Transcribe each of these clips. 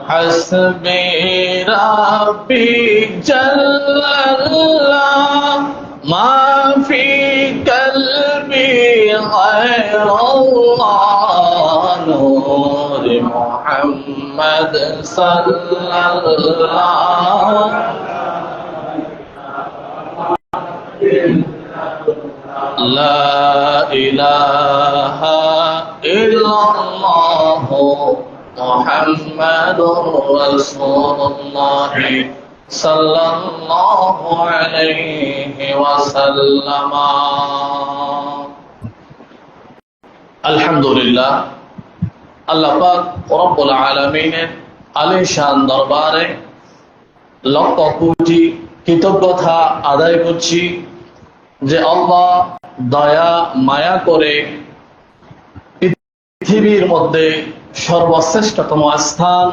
حسبي ربي جل الله ما في قلبي غير الله نور محمد صلى الله لا إله إلا الله محمد رسول الله صلى الله عليه وسلم الحمد لله আল্লাহ পাক রব্বুল আলামিনের আলিশান দরবারে লক্ষ কোটি কৃতজ্ঞতা আদায় করছি যে আল্লাহ দয়া মায়া করে পৃথিবীর মধ্যে সর্বশ্রেষ্ঠতম স্থান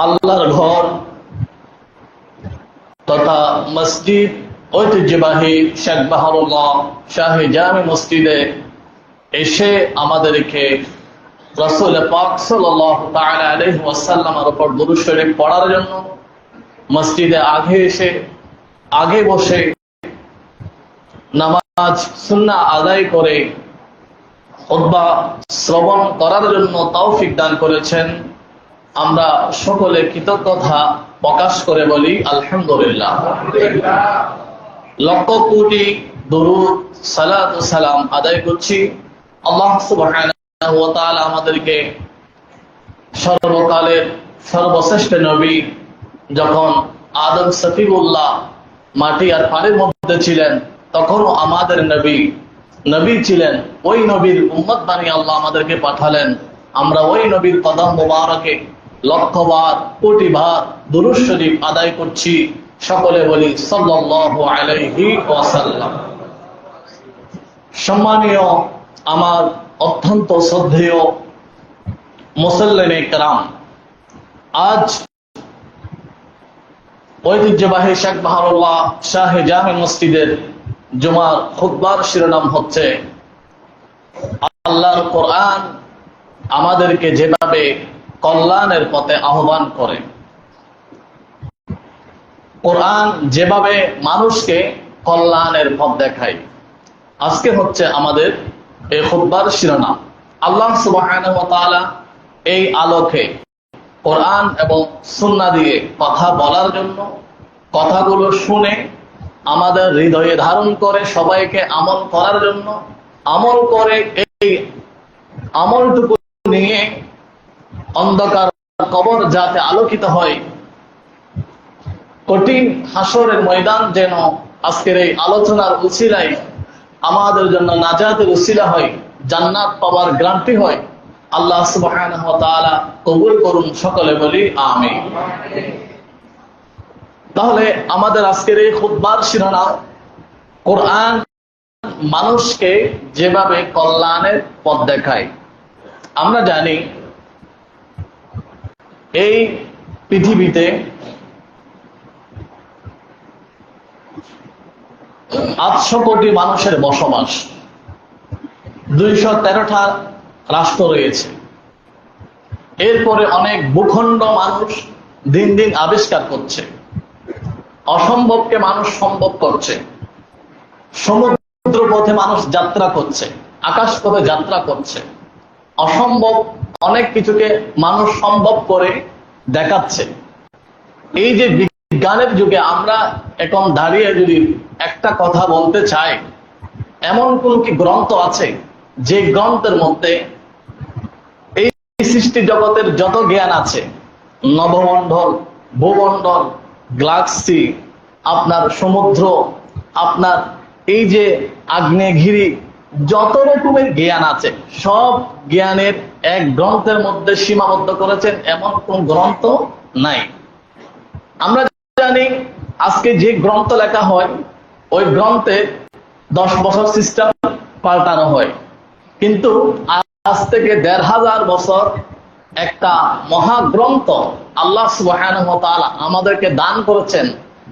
আল্লাহর ঘর তথা মসজিদ ঐতিহ্যবাহী শেখ বাহারুল্লাহ শাহী জামে মসজিদে এসে আমাদেরকে রাসূল পাক সাল্লাল্লাহু তাআলা আলাইহি ওয়াসাল্লামের উপর দুরূদ শরীফ পড়ার জন্য মসজিদে আগে বসে নামাজ সুন্নাহ আদায় করে খুতবা শ্রবণ করার জন্য তৌফিক দান করেছেন। আমরা সকলে কৃতজ্ঞতা প্রকাশ করে বলি আলহামদুলিল্লাহ। লক্ষ কোটি দরুদ সালাত ও সালাম আদায় করছি আল্লাহ সুবহানাহু ওয়া তাআলা আমাদেরকে সর্বকালের সর্বশ্রেষ্ঠ নবী যখন আদম সফিউল্লাহ মাটি আর পানির মধ্যে ছিলেন তখনও আমাদের নবী ছিলেন, ওই নবীর উম্মত বানিয়ে আল্লাহ আমাদেরকে পাঠালেন। আমরা ওই নবীর কদম মোবারকে লক্ষবার কোটিবার দুরূদ শরীফ আদায় করছি। সকলে বলি সাল্লাল্লাহু আলাইহি ওয়াসাল্লাম। সম্মানীয় আমার অত্যন্ত শ্রদ্ধেয় মুসল্লিনে কেরাম, আজ ঐতিহ্যবাহী শেখ বাহারুল্লাহ শাহী জামে মসজিদের জুমার খুতবার শিরোনাম হচ্ছে আল্লাহর কোরআন আমাদেরকে যেভাবে কল্যাণের পথে আহ্বান করে, কোরআন যেভাবে মানুষকে কল্যাণের পথ দেখায়। আজকে হচ্ছে আমাদের এই খুতবার শিরোনাম। আল্লাহ সুবহানাহু ওয়া তাআলা এই আলোকে কোরআন এবং সুন্নাহ দিয়ে কথা বলার জন্য, কথাগুলো শুনে আমাদের হৃদয়ে ধারণ করে সবাইকে আমল করার জন্য, আমল করে এই আমলটুকু নিয়ে অন্ধকার কবর যাতে আলোকিত হয়, কঠিন হাসরের ময়দান যেন আজকের এই আলোচনার উসিলায় আমাদের জন্য নাজাতের উসিলা হয়, জান্নাত পাওয়ার গ্যারান্টি হয়। আল্লাহ সুবহানাহু ওয়া তাআলা কবুল করুন, সকলে বলি আমিন। তাহলে আমাদের আজকের এই খুতবার শিরোনাম কোরআন মানুষকে যেভাবে কল্যাণের পথ দেখায়। আমরা জানি এই পৃথিবীতে 800 কোটি মানুষের বসবাস, 213টা রাষ্ট্র রয়েছে। এরপরে অনেক ভূখণ্ড মানুষ দিন দিন আবিষ্কার করছে, অসম্ভবকে মানুষ সম্ভব করছে, সমুদ্র পথে মানুষ যাত্রা করছে, আকাশ পথে যাত্রা করছে, অসম্ভব অনেক কিছুকে মানুষ সম্ভব করে দেখাচ্ছে। এই যে বিজ্ঞানের যুগে আমরা এখন দাঁড়িয়ে যদি একটা কথা বলতে চাই, এমন কোন কি গ্রন্থ আছে যে গ্রন্থের মধ্যে এই সৃষ্টি জগতের যত জ্ঞান আছে, নবমণ্ডল, ভূমণ্ডল, গ্যালাক্সি, আপনার সমুদ্র, আপনার এই যে আগ্নেয়গিরি, যত রকমের জ্ঞান আছে সব জ্ঞানের এক গ্রন্থের মধ্যে সীমাবদ্ধ করেছেন, এমন কোন গ্রন্থ নাই। আমরা জানি আজকে যে গ্রন্থ লেখা হয় ওই গ্রন্থে 10 বছর সিস্টেম, পাল্টানো হয়। কিন্তু আজ থেকে ১৫০০ বছর একটা মহাগ্রন্থ আল্লাহ সুবহানাহু ওয়া তাআলা আমাদেরকে দান করেছেন।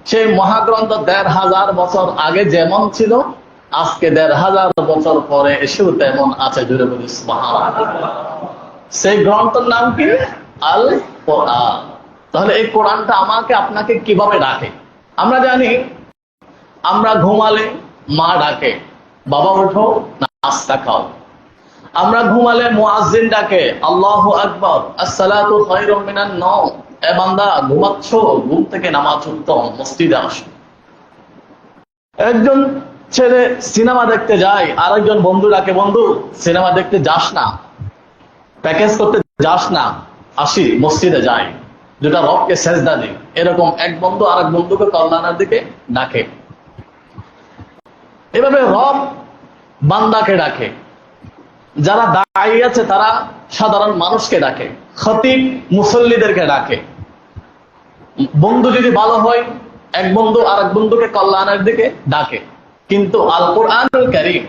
সেই মহাগ্রন্থ ১৫০০ বছর আগে যেমন ছিল, আজকে ১৫০০ বছর পরে এসেও তেমন আছে। জুড়ে বলি সুবহানাল্লাহ। সেই গ্রন্থের নাম কি? আল কোরআন। তাহলে এই কোরআনটা আমাকে আপনাকে কিভাবে ডাকে? আমরা জানি, আমরা ঘুমালে মা ডাকে, বাবা ওঠো নাস্তা খাও। আমরা ঘুমালে মুয়াজ্জিন ডাকে, আল্লাহু আকবার, আসসালাতু খায়রুম মিনান নাওম, এ বান্দা ঘুমাচ্ছ, ঘুম থেকে নামাজ উঠো, মসজিদে আসো। একজন ছেলে সিনেমা দেখতে যায়, আরেকজন বন্ধু ডাকে, বন্ধু সিনেমা দেখতে যাস না, প্যাকেজ করতে যাস না, আসি মসজিদে যাই, দুটা রবকে সেজদা দিই। এরকম এক বন্ধু আরেক বন্ধুকে কল্যাণের দিকে ডাকে। এভাবে রব বান্দাকে ডাকে। যারা দায়ী আছে তারা সাধারণ মানুষকে ডাকে, খতিব মুসল্লিদেরকে ডাকে। বন্ধু যদি ভালো হয়, এক বন্ধু আরেক বন্ধুকে কল্যাণের দিকে ডাকে। কিন্তু আল কোরআনুল কারীম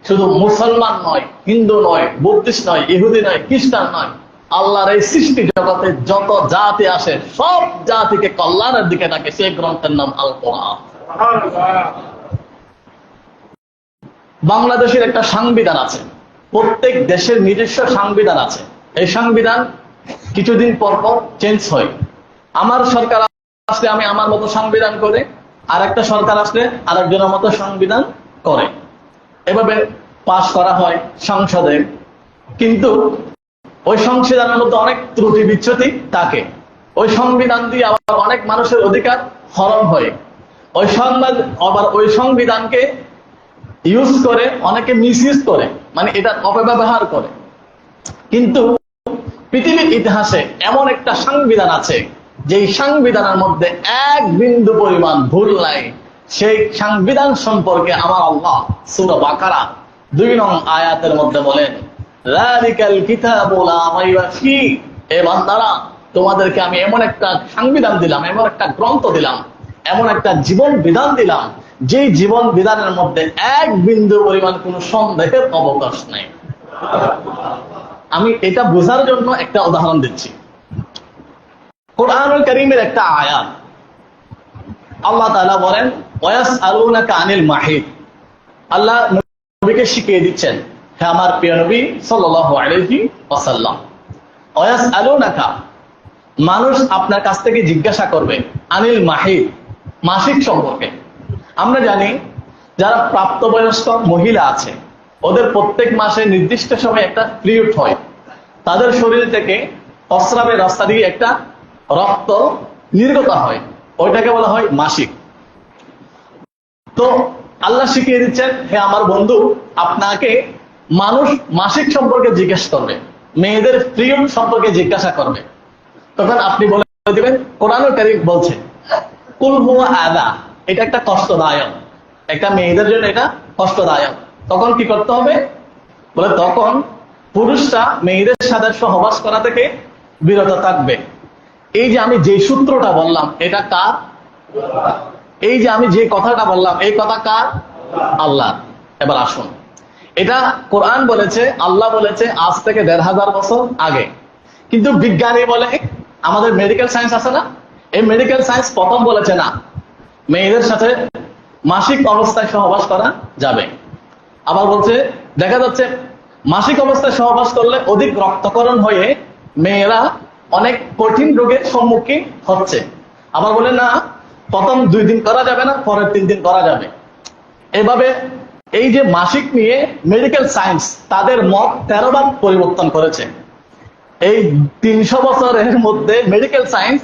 শুধু মুসলমান নয়, হিন্দু নয়, বুদ্ধিস্ট নয়, ইহুদি নয়, খ্রিস্টান নয়, আল্লাহর এই সৃষ্টি জগতে যত জাতি আসে সব জাতিকে কল্যাণের দিকে ডাকে। সেই গ্রন্থের নাম আল কোরআন। বাংলাদেশের একটা সংবিধান আছে, প্রত্যেক দেশের নিজস্ব সংবিধান আছে। এই সংবিধান কিছুদিন পর পর চেঞ্জ হয়। আমার সরকার আসলে আমি আমার মতো সংবিধান করে, আর একটা সরকার আসলে আরেকজনের মতো সংবিধান করে। এভাবে পাশ করা হয় সংসদে। কিন্তু ওই সংবিধানের মধ্যে অনেক ত্রুটি বিচ্যুতি থাকে। ওই সংবিধান দিয়ে আবার অনেক মানুষের অধিকার হরণ হয়। ওই সংবিধানকে ইউজ করে অনেকে মিসইউজ করে, মানে এটা অপব্যবহার করে। কিন্তু পৃথিবীর ইতিহাসে এমন একটা সংবিধান আছে যে সংবিধানের মধ্যে এক বিন্দু পরিমাণ ভুল নাই। সেই সংবিধান সম্পর্কে আমার আল্লাহ সূরা বাকারা ২ নং আয়াতের মধ্যে বলেন, যালিকাল কিতাবু লা রাইবা ফি, এ বান্দারা তোমাদেরকে আমি এমন একটা সংবিধান দিলাম, এমন একটা গ্রন্থ দিলাম, এমন একটা জীবন বিধান দিলাম, যে জীবন বিধানের মধ্যে এক বিন্দু পরিমাণ কোনো সন্দেহের অবকাশ নেই। আমি এটা বোঝার জন্য একটা উদাহরণ দিচ্ছি। কোরআনুল কারীমের একটা আয়াত আল্লাহ তাআলা বলেন, ওয়াসআলুনাকা আনিল মাহিদ। আল্লাহ নবীকে শিখিয়ে দিচ্ছেন, হে আমার প্রিয় নবী সাল্লাল্লাহু আলাইহি ওয়াসাল্লাম, ওয়াসআলুনাকা, মানুষ আপনার কাছ থেকে জিজ্ঞাসা করবে, আনিল মাহিদ, মাসিক সম্পর্কে। আমরা জানি যারা প্রাপ্তবয়স্ক মহিলা আছে, ওদের প্রত্যেক মাসে নির্দিষ্ট সময় একটা পিরিয়ড হয়। তাদের শরীর থেকে প্রস্রাবের রাস্তা দিয়ে একটা রক্ত নির্গত হয়, ওইটাকে বলা হয় মাসিক। তো আল্লাহ শিখিয়ে দিচ্ছেন, হে আমার বন্ধু, আপনাকে মানুষ মাসিক সম্পর্কে জিজ্ঞেস করবে, মেয়েদের পিরিয়ড সম্পর্কে জিজ্ঞাসা করবে। তখন আপনি বলে দিবেন, কোরআনুল কারীম বলছে কুল হুয়া আযা, এটা একটা কষ্টদায়ক, একটা মেয়েদের জন্য এটা কষ্টদায়ক। তখন কি করতে হবে? বলে তখন পুরুষরা মেয়েদের সাথে সহবাস করা থেকে বিরত থাকবে। এই যে আমি যে সূত্রটা বললাম, এটা কার? এই যে আমি যে কথাটা বললাম, এই কথা কার? আল্লাহ। এবার আসুন, এটা কোরআন বলেছে, আল্লাহ বলেছে আজ থেকে ১৫০০ বছর আগে। কিন্তু বিজ্ঞানী বলে, আমাদের মেডিকেল সায়েন্স আছে না, এই মেডিকেল সায়েন্স প্রথম বলেছে না, মেয়েদের সাথে মাসিক অবস্থায় সহবাস করা যাবে। আবার বলছে, দেখা যাচ্ছে মাসিক অবস্থায় সহবাস করলে অধিক রক্তকরণ হয়ে মেয়েরা অনেক কঠিন রোগের সম্মুখীন হচ্ছে। আবার বলে না, প্রথম 2 দিন করা যাবে না, পরের 3 দিন করা যাবে। এভাবে এই যে মাসিক নিয়ে মেডিকেল সায়েন্স তাদের মত 13 বার পরিবর্তন করেছে। এই ৩০০ বছরের মধ্যে মেডিকেল সায়েন্স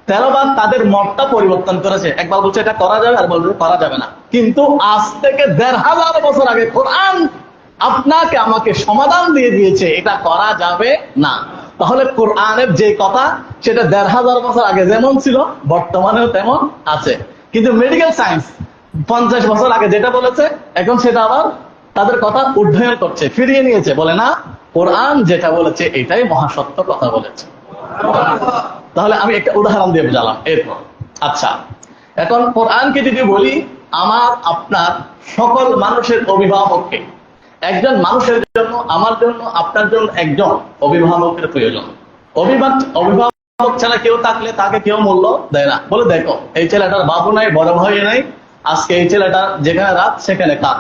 13 বার তাদের মতটা পরিবর্তন করেছে। একবার বলছে এটা করা যাবে, আর বলছে করা যাবে না। কিন্তু আজ থেকে ১৫০০ বছর আগে কোরআন আপনাকে আমাকে সমাধান দিয়ে দিয়েছে, এটা করা যাবে না। তাহলে কোরআনের যে কথা, সেটা ১৫০০ বছর আগে যেমন ছিল বর্তমানেও তেমন আছে। কিন্তু মেডিকেল সায়েন্স 50 বছর আগে যেটা বলেছে, এখন সেটা আবার তাদের কথা উদ্ধয়ন করছে, ফিরিয়ে নিয়েছে। বলে না, কোরআন যেটা বলেছে এটাই মহাসত্য কথা বলেছে। তাহলে আমি একটা উদাহরণ দিয়ে বোঝালাম। এরপর আচ্ছা, এখন কোরআনকে যদি বলি আমার আপনার সকল মানুষের অভিভাবককে, একজন মানুষের জন্য, আমার জন্য, আপনার জন্য একজন অভিভাবকের প্রয়োজন। অভিভাবক ছাড়া কেউ থাকলে তাকে কেউ মূল্য দেয় না। বলে দেখো, এই ছেলেটার বাবু নাই, বড় ভাই নাই, আজকে এই ছেলেটা যেখানে রাত সেখানে কাক,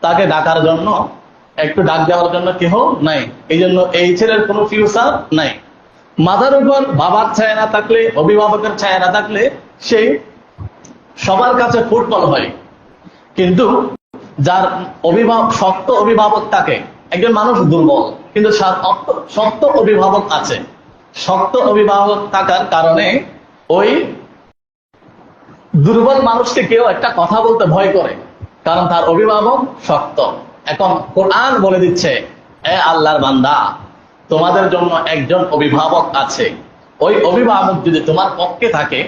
তাকে ডাকার জন্য, একটু ডাক দেওয়ার জন্য কেহ নাই। এই জন্য এই ছেলের কোনো ফিউচার নাই। মাথার উপর বাবার ছায়া না থাকলে, অভিভাবকের ছায়া না থাকলে সেই সবার কাছে ফুটবল হয়। কিন্তু যার শক্ত অভিভাবক থাকে, একজন মানুষ দুর্বল কিন্তু শক্ত অভিভাবক আছে। শক্ত অভিভাবক থাকার কারণে ওই দুর্বল মানুষকে কেউ একটা কথা বলতে ভয় করে, কারণ তার অভিভাবক শক্ত। এখন কোরআন বলে দিচ্ছে, এ আল্লাহর বান্দা, তোমাদের জন্য একজন অভিভাবক আছে। ওই অভিভাবক যদি তোমার পক্ষে থাকে,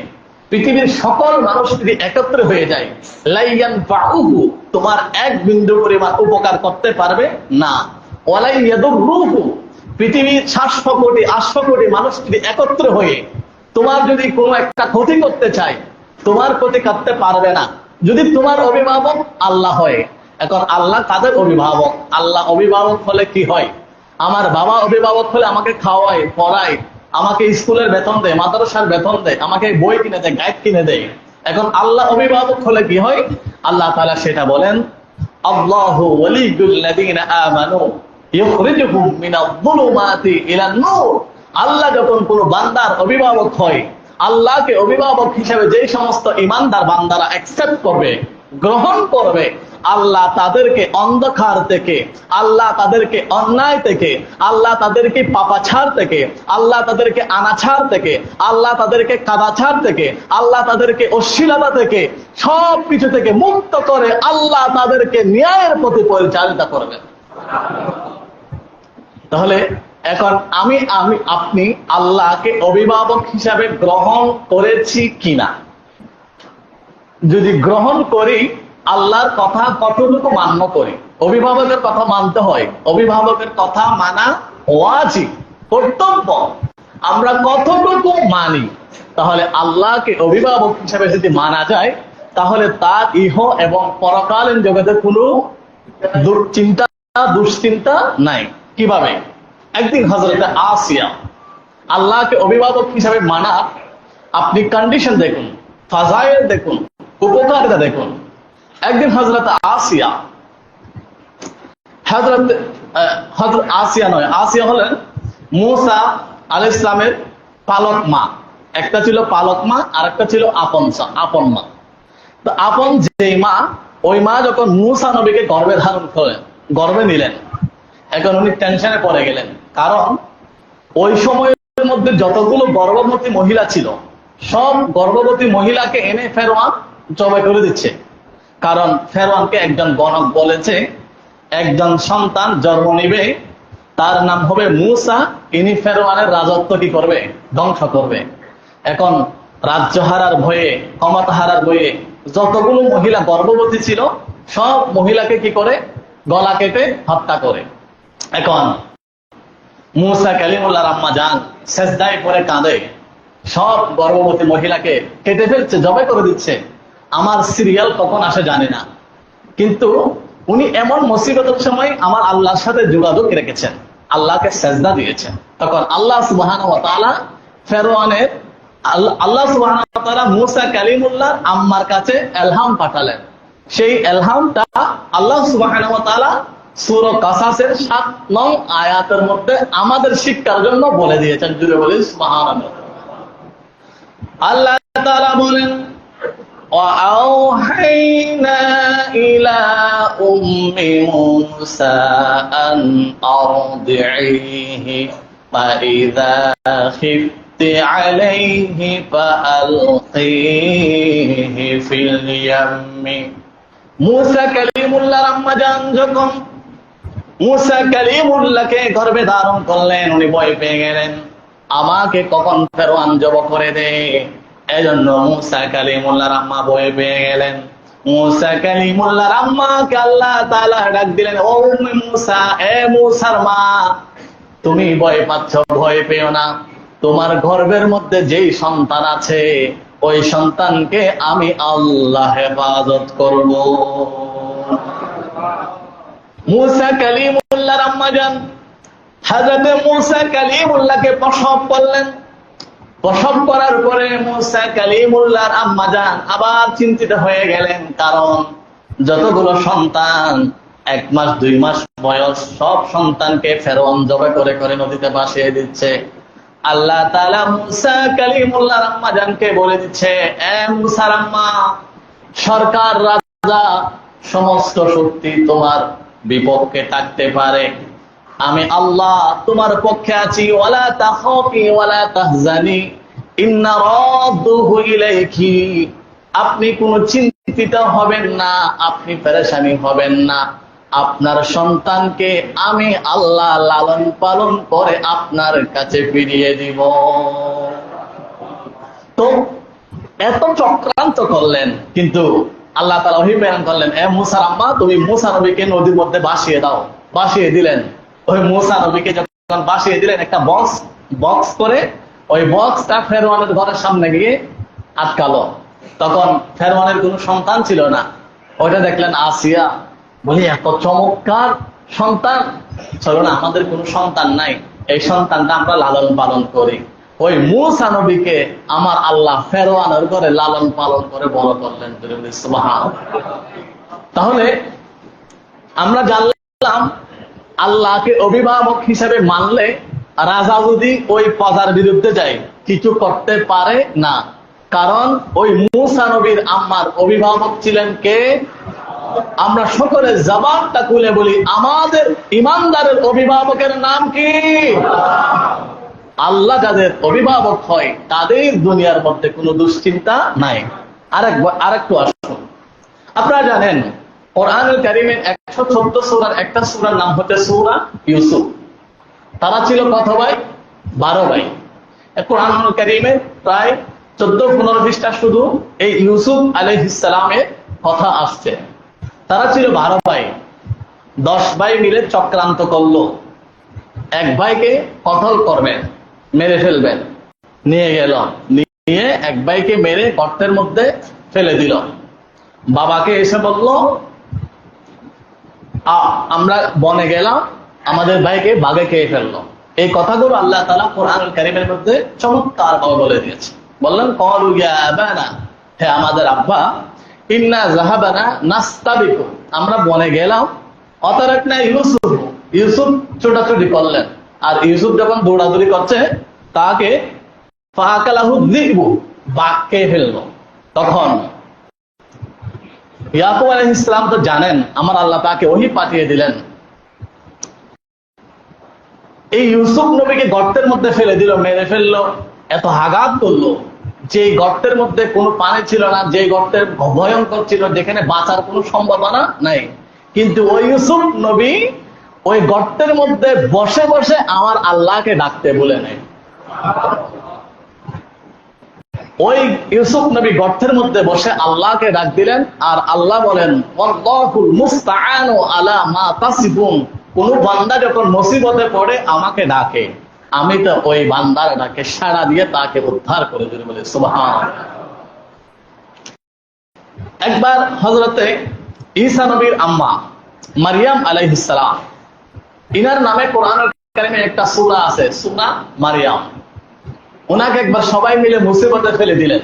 পৃথিবীর সকল মানুষ যদি একত্র হয়ে যায়, লাইয়ান ফাউহু, তোমার এক বিন্দু পরিমাণ উপকার করতে পারবে না। ওয়ালাই ইয়াদুরুহু, পৃথিবীর 700 কোটি 800 কোটি মানুষ যদি একত্র হয়ে তোমার যদি কোনো একটা ক্ষতি করতে চায়, তোমার ক্ষতি করতে পারবে না, যদি তোমার অভিভাবক আল্লাহ হয়। এখন আল্লাহ কাদের অভিভাবক? আল্লাহ অভিভাবক হলে কি হয়? আমার বাবা অভিভাবক হলে আমাকে খাওয়ায়, পড়ায়, আমাকে স্কুলের বেতন দেয়, মাদ্রাসার বেতন দেয়, আমাকে বই কিনে দেয়, গাইড কিনে দেয়। এখন আল্লাহ অভিভাবক হলে কি হয়? আল্লাহ তাআলা সেটা বলেন, আল্লাহু ওয়ালিয়ুল লাযিনা আমানু ইখরিজুহুম মিনায-যুলুমাতি ইলান-নূর। আল্লাহ যখন কোনো বান্দার অভিভাবক হয়, আল্লাহকে অভিভাবক হিসেবে যে সমস্ত ঈমানদার বান্দারা অ্যাকসেপ্ট করবে, গ্রহণ করবে, আল্লাহ তাদেরকে অন্ধকার থেকে, আল্লাহ তাদেরকে অন্যায় থেকে, আল্লাহ তাদেরকে পাপাচার থেকে, আল্লাহ তাদেরকে আনাচার থেকে, আল্লাহ তাদেরকে কাদাচার থেকে, আল্লাহ তাদেরকে অশ্লীলতা থেকে, সব কিছু থেকে মুক্ত করে আল্লাহ তাদেরকে ন্যায়ের প্রতি পরিচালিত করবেন। তাহলে এখন আপনি আল্লাহকে অভিভাবক হিসাবে গ্রহণ করেছি কিনা? যদি গ্রহণ করি, আল্লাহর কথা কতটুকু মান্য করি? অভিভাবকের কথা মানতে হয়, অভিভাবকের কথা মানা ওয়াজিব, কর্তব্য। আমরা কতটুকু মানি? তাহলে আল্লাহকে অভিভাবক হিসেবে যদি মানা যায়, তাহলে তার ইহ এবং পরকালীন জগতে কোনো দুশ্চিন্তা নাই। কিভাবে? একদিন হযরত আসিয়া, আল্লাহকে অভিভাবক হিসেবে মানা, আপনি কন্ডিশন দেখুন, ফাজাইল দেখুন, উপকারিতা দেখুন। একদিন হযরত আসিয়া, হযরত আসিয়া নয়, আসিয়া হলেন মূসা আলাইহিস সালামের পালক মা। একটা ছিল পালক মা, আর একটা ছিল আপন মা। তো আপন যেই মা, ওই মা যখন মূসা নবীকে গর্ভে নিলেন, এখন উনি টেনশনে পড়ে গেলেন। কারণ ওই সময়ের মধ্যে যতগুলো গর্ভবতী মহিলা ছিল, সব গর্ভবতী মহিলাকে এনে ফেরআউন জবাই করে দিচ্ছে। কারণ ফেরআউনকে একজন গণক বলেছে, একজন সন্তান জন্ম নিবে, তার নাম হবে মূসা, ইনি ফেরআউনের রাজত্ব কি করবে? ধ্বংস করবে। এখন রাজ্য হারার ভয়ে, ক্ষমতা হারার ভয়ে যতগুলো মহিলা গর্ভবতী ছিল, সব মহিলাকে কি করে? গলা কেটে হত্যা করে। এখন মূসা কালিমুল্লাহর আম্মা জান সেজদায় পড়ে কাঁদে, সব গর্ভবতী মহিলাকে কেটে ফেলছে, জবাই করে দিচ্ছে। আমার সিরিয়াল কখন আসে জানি না, কিন্তু উনি এমন মুসিবতের সময় আমার আল্লাহর সাথে যোগাযোগ রেখেছেন, আল্লাহকে সেজদা দিয়েছেন। তখন আল্লাহ সুবহানাহু ওয়া তাআলা ফেরআউনের আল্লাহ সুবহানাহু ওয়া তাআলা মূসা কালিমুল্লাহর আম্মার কাছে ইলহাম পাঠালেন। সেই ইলহামটা আল্লাহ সুবহানাহু ওয়া তাআলা সূরা কাসাসের 7 নং আয়াতের মধ্যে আমাদের শিক্ষার জন্য বলে দিয়েছেন। জুড়ে বলি সুবহানাল্লাহ। আল্লাহ তাআলা বলেন, وَأَوْحَيْنَا إِلَى أُمِّ مُوسَى أَنْ أَرْضِعِيهِ فَإِذَا خِفْتِ عَلَيْهِ فَأَلْقِيهِ فِي الْيَمِّ। মূসা কালিমুল্লাহর আম্মা জান যখন মূসা কালিমুল্লাহকে গর্ভে ধারণ করলেন, উনি ভয় পেয়ে গেলেন, আমাকে কখন ফেরআউন জবাই করে দেয়। এজন্য মূসা কালিমুল্লাহর আম্মা ভয় পেয়ে গেলেন। মূসা কালিমুল্লাহর আম্মাকে আল্লাহ তাআলা ডাক দিলেন, ও মূসা, এ মূসার মা, তুমি ভয় পাচ্ছ, ভয় পেও না। তোমার গর্ভের মধ্যে যেই সন্তান আছে, ওই সন্তানকে আমি আল্লাহ হেফাজত করব। মুসা কালিমুল্লাহর আম্মা জান হযরতে মুসা কালিমুল্লাহকে প্রসব করলেন। প্রসব করার পরে মুসা কালিমুল্লাহর আম্মা জান আবার চিন্তিত হয়ে গেলেন, কারণ যতগুলো সন্তান 1 মাস 2 মাস বয়স সব সন্তানকে ফেরআউন জবাই করে করে নদীতে ভাসিয়ে দিচ্ছে। আল্লাহ তাআলা মুসা কালিমুল্লাহর আম্মা জানকে বলে দিচ্ছে, এ মুসার আম্মা, সরকার রাজা সমস্ত শক্তি তোমার বিপক্ষে থাকতে পারে, আমি আল্লাহ তোমার পক্ষে আছি। ওয়ালা তাখাফি ওয়ালা তাহজানি ইন্না রাদ্দুহু ইলাইকি, আপনি কোনো চিন্তিত হবেন না, আপনি পেরেশানি হবেন না, আপনার সন্তানকে আমি আল্লাহ লালন পালন করে আপনার কাছে ফিরিয়ে দিব। তো এত চক্রান্ত করলেন, কিন্তু আল্লাহ তাআলা ওহী প্রেরণ করলেন, এ মুসার আম্মা, তুমি মুসা নবীকে নদীর মধ্যে ভাসিয়ে দাও। ভাসিয়ে দিলেন। ওই মুসা নবীকে যখন ভাসিয়ে দিলেন, একটা বক্স করে ওই বক্সটা ফেরআউনের ঘরের সামনে গিয়ে আটকালো। তখন ফেরআউনের কোনো সন্তান ছিল না। ওইটা দেখলেন আসিয়া, বলি এত চমৎকার সন্তান, চলো না আমাদের কোনো সন্তান নাই, এই সন্তানটা আমরা লালন পালন করি। ওই মুসা নবীকে আমার আল্লাহ ফেরআউনের ঘরে লালন পালন করে বড় করলেন। সুবহানাল্লাহ। তাহলে আমরা জানলাম আল্লাহকে অভিভাবক হিসেবে মানলে রাজা যদি ওই প্রজার বিরুদ্ধে যায় কিছু করতে পারে না, কারণ ওই মুসা নবীর আম্মার অভিভাবক ছিলেন কে? আমরা সকলে জবানটা খুলে বলি, আমাদের ইমানদারের অভিভাবকের নাম কি? আল্লাহ যাদের অভিভাবক হয় তাদের দুনিয়ার মধ্যে কোনো দুশ্চিন্তা নাই। আরেকটু আসুন, আপনারা জানেন কোরআনুল কারীমের 114 সূরার একটা সূরার নাম হচ্ছে সূরা ইউসুফ। তারা ছিল কত ভাই? 12 ভাই। কোরআনুল কারীমে প্রায় 14-15 পৃষ্ঠা শুধু এই ইউসুফ আলাইহিস সালামের কথা আসছে। তারা ছিল 12 ভাই। 10 ভাই মিলে চক্রান্ত করলো, এক ভাইকে কতল করবেন, মেরে ফেলবেন, নিয়ে গেল, নিয়ে এক ভাইকে মেরে গর্তের মধ্যে ফেলে দিল। বাবাকে এসে বলল, আমরা বনে গেলাম, আমাদের ভাইকে বাঘে খেয়ে ফেললো। এই কথাগুলো আল্লাহ তাআলা কোরআনুল কারীমের মধ্যে চমৎকার ভাবে বলে দিয়েছে। বললেন, ক্বালু ইয়া আবানা, হে আমাদের আব্বা, ইন্না যাহাবানা নাস্তাবিকু, আমরা বনে গেলাম, অতারাকনা ইউসুফ, ইউসুফ ছোটাছুটি করলেন। আর ইউসুফ যখন দৌড়াদৌড়ি করছে, তাকে ফাআকালাহু যিবু, বাঘ খেয়ে ফেললো। তখন ইয়াকুব আলাইহিস সালাম তো জানেন আমার আল্লাহ তাকে ওহী পাঠিয়ে দিলেন, এই ইউসুফ নবীকে গর্তের মধ্যে ফেলে দিল, মেরে ফেললো, এত আঘাত করলো যে গর্তের মধ্যে কোনো পানি ছিল না, যে গর্তের ভয়ঙ্কর ছিল, যেখানে বাঁচার কোনো সম্ভাবনা নাই। কিন্তু ওই ইউসুফ নবী ওই গর্তের মধ্যে বসে বসে আমার আল্লাহকে ডাকতে বলে নেই। ওই ইউসুফ নবী গর্তের মধ্যে বসে আল্লাহকে ডাক দিলেন, আর আল্লাহ বলেন, ওয়াল্লাহুল মুস্তাআনু আলা মা তাসিফুন, কোন বান্দা যখন মুসিবতে পড়ে আমাকে ডাকে, আমি তো ওই বান্দার ডাকে সাড়া দিয়ে তাকে উদ্ধার করে দিই। বলে সুবহানাল্লাহ। একবার হযরতে ঈসা নবীর আম্মা মারিয়াম আলাইহিস সালাম, ইনার নামে কোরআনুল কারীমে একটা সূরা আছে, সূরা মারিয়াম। ওনাকে একবার সবাই মিলে মুসিবতে ফেলে দিলেন।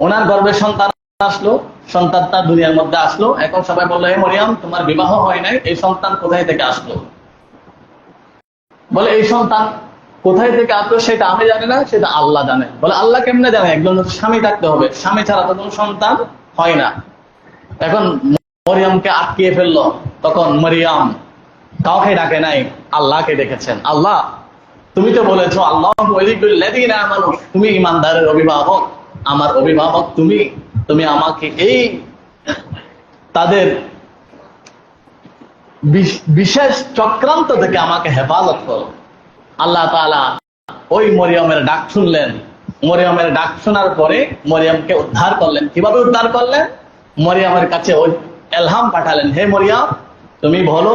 ওনার গর্ভে সন্তান আসলো, সন্তানটা দুনিয়ার মধ্যে আসলো। এখন সবাই বললো, হে মরিয়াম, তোমার বিবাহ হয় নাই, এই সন্তান কোথায় থেকে আসলো? বলে, এই সন্তান কোথায় থেকে আসলো সেটা আমি জানি না, সেটা আল্লাহ জানে। বলে, আল্লাহ কেমনে জানে? একজন স্বামী থাকতে হবে, স্বামী ছাড়া তো কোনো সন্তান হয় না। এখন মরিয়ামকে আটকিয়ে ফেললো। তখন মরিয়াম কাউকে ডাকে নাই, আল্লাহকে ডেকেছেন। আল্লাহ, তুমি তো বলেছো আল্লাহু ওয়ালিউল লাযিনা আমানু, তুমি ঈমানদারের অভিভাবক, আমার অভিভাবক তুমি, তুমি আমাকে এই তাদের বিশেষ চক্রান্ত থেকে আমাকে হেফাজত করো। আল্লাহ তাআলা ওই মরিয়মের ডাক শুনলেন। মরিয়মের ডাক শোনার পরে মরিয়মকে উদ্ধার করলেন। কিভাবে উদ্ধার করলেন? মরিয়মের কাছে ওই এলহাম পাঠালেন, হে মরিয়ম, তুমি বলো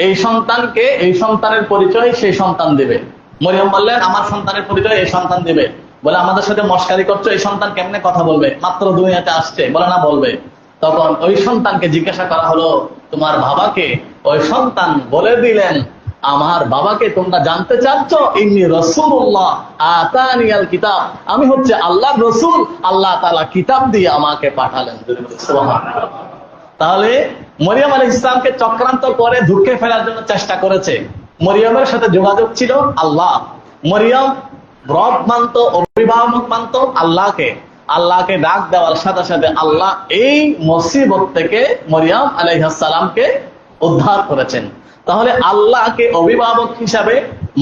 এই সন্তানকে, এই সন্তানের পরিচয় সেই সন্তান দেবে। মরিয়ম বললেন, আমার সন্তানের পরিচয় এই সন্তান দেবে। বলে, আমাদের সাথে মশকারি করছো, এই সন্তান কেমনে কথা বলবে? মাত্র দুনিয়াতে আসছে। বলে, না, বলবে। তখন ওই সন্তানকে জিজ্ঞাসা করা হলো, তোমার বাবাকে? ওই সন্তান বলে দিলেন, আমার বাবাকে তোমরা জানতে চাচ্ছ, ইন্নী রাসূলুল্লাহ আতানিয়াল কিতাব, আমি হচ্ছে আল্লাহর রাসূল, আল্লাহ তাআলা কিতাব দিয়ে আমাকে পাঠালেন। সুবহানাল্লাহ। তাহলে মরিয়ম আলাইহিস সালামকে চক্রান্ত করে ধুঁকে ফেলার জন্য চেষ্টা করেছে। মরিয়মের সাথে যোগাযোগ ছিল আল্লাহ। মরিয়ম রব মানত, অভিভাবক মানত আল্লাহকে। আল্লাহকে ডাক দেওয়ার সাথে সাথে আল্লাহ এই মুসিবত থেকে মরিয়ম আলাইহিস সালামকে উদ্ধার করেছেন। তাহলে আল্লাহকে অভিভাবক হিসাবে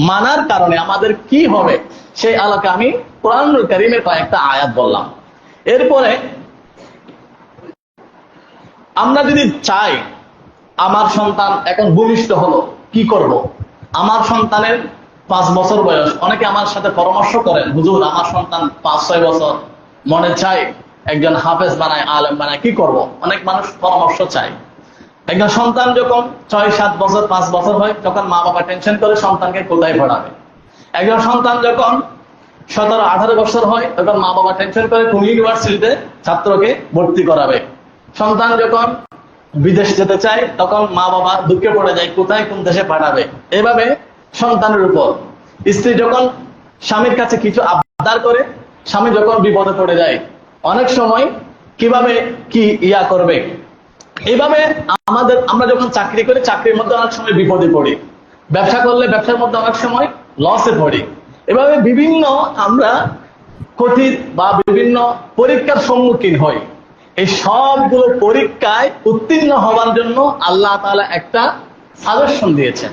মানার কারণে আমাদের কি হবে সেই আলোকে আমি কোরআনুল কারীমের কয়েকটা আয়াত বললাম। এরপরে আমরা যদি চাই, আমার সন্তান এখন ভূমিষ্ঠ হলো, কি করব? আমার সন্তানের 5 বছর বয়স, অনেকে আমার সাথে পরামর্শ করেন, হুজুর আমার সন্তান 5-6 বছর, মনে চায় একজন হাফেজ বানায়, আলেম বানায়, কি করব? অনেক মানুষ পরামর্শ চায়। একজন সন্তান যখন 6-7 বছর 5 বছর হয়, তখন মা বাবা টেনশন করে সন্তানকে কোথায় পড়াবে। একজন সন্তান যখন 17-18 বছর হয়, তখন মা বাবা টেনশন করে কোন ইউনিভার্সিটিতে ছাত্রকে ভর্তি করাবে। সন্তান যখন বিদেশ যেতে চায়, তখন মা বাবা দুঃখে পড়ে যায় কোথায় কোন দেশে পাঠাবে। এভাবে সন্তানের উপর। স্ত্রী যখন স্বামীর কাছে কিছু আবদার করে, স্বামী যখন বিপদে পড়ে যায়, অনেক সময় কিভাবে কি করবে। এইভাবে আমরা যখন চাকরি করি, চাকরির মধ্যে অনেক সময় বিপদে পড়ি। ব্যবসা করলে ব্যবসার মধ্যে অনেক সময় লসে পড়ি। এভাবে বিভিন্ন আমরা কঠিন বা বিভিন্ন পরীক্ষার সম্মুখীন হই। এই সবগুলো পরীক্ষায় উত্তীর্ণ হওয়ার জন্য আল্লাহ তাআলা একটা সাজেশন দিয়েছেন।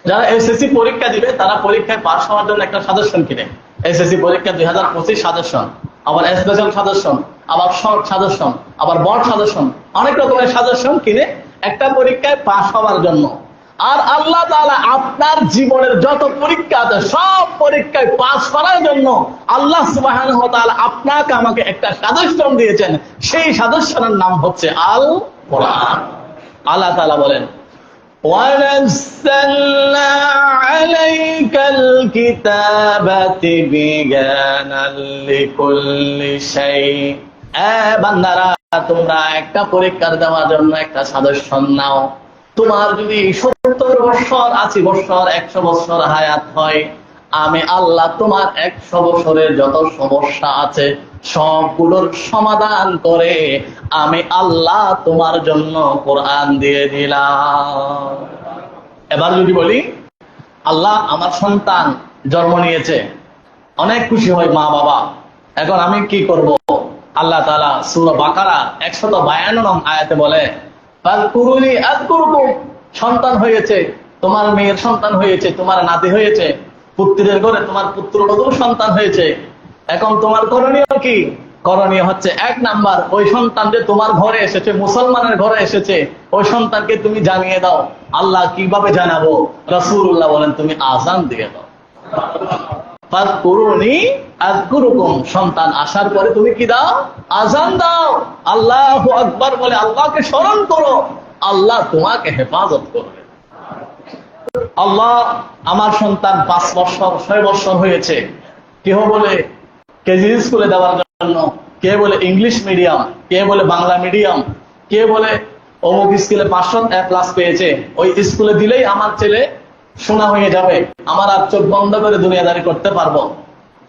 যারা এসএসসি পরীক্ষা দিবে তারা পরীক্ষায় পাস হওয়ার জন্য একটা সাজেশন কিনে, এসএসসি পরীক্ষা 2025 সাজেশন, আবার স্পেশাল সাজেশন, আবার শর্ট সাজেশন, আবার বড় সাজেশন, অনেক রকমের সাজেশন কিনে একটা পরীক্ষায় পাস হওয়ার জন্য। আর আল্লাহ তাআলা আপনার জীবনের যত পরীক্ষা আছে সব পরীক্ষায় পাস করার জন্য আল্লাহ সুবহানাহু ওয়া তাআলা আপনাকে আমাকে একটা সাজেশন দিয়েছেন। সেই সাজেশনের নাম হচ্ছে আল কোরআন। আল্লাহ তাআলা বলেন, وَنَزَّلْنَا عَلَيْكَ الْكِتَابَ تِبْيَانًا لِكُلِّ شَيْءٍ। বান্দারা, তোমরা একটা পরীক্ষার দেওয়ার জন্য একটা সাজেশন নাও। তোমার যদি 70 বছর, 80 বছর, 100 বছর হায়াত হয়, আমি আল্লাহ তোমার 100 বছরের যত সমস্যা আছে সবগুলোর সমাধান করে আমি আল্লাহ তোমার জন্য কোরআন দিয়ে দিলাম। এবার যদি বলি, আল্লাহ আমার সন্তান জন্ম নিয়েছে, অনেক খুশি হয় মা বাবা। এখন আমি কি করব? আল্লাহ তাআলা সূরা বাকারা 152 নং আয়াতে বলে, ফাযকুরুনি আযকুরুকুম। সন্তান হয়েছে, তোমার মেয়ের সন্তান হয়েছে, তোমার নাতি হয়েছে, পুত্রের ঘরে তোমার পুত্রবধূ সন্তান হয়েছে। এখন তোমার করণীয় কি? করণীয় হচ্ছে 1 নাম্বার, ওই সন্তান যে তোমার ঘরে এসেছে, মুসলমানের ঘরে এসেছে, ওই সন্তানকে তুমি জানিয়ে দাও। আল্লাহ কিভাবে জানাবো? রাসূলুল্লাহ বলেন, তুমি আযান দিয়ে দাও। ফাযকুরুনি আযকুরুকুম, সন্তান আসার পরে তুমি কি দাও? আযান দাও। আল্লাহু আকবার বলে আল্লাহকে স্মরণ করো, আল্লাহ তোমাকে হেফাজত করবে। আল্লাহ, আমার সন্তান 5 বছর 6 বছর হয়েছে, কেউ বলে কেজি স্কুলে দেওয়ার জন্য, কে বলে ইংলিশ মিডিয়াম, কে বলে বাংলা মিডিয়াম, কে বলে অমুক স্কুলে 500+ পেয়েছে, ওই স্কুলে দিলেই আমার ছেলে সোনা হয়ে যাবে, আমার আর চোখ বন্ধ করে দুনিয়াদারি করতে পারবো।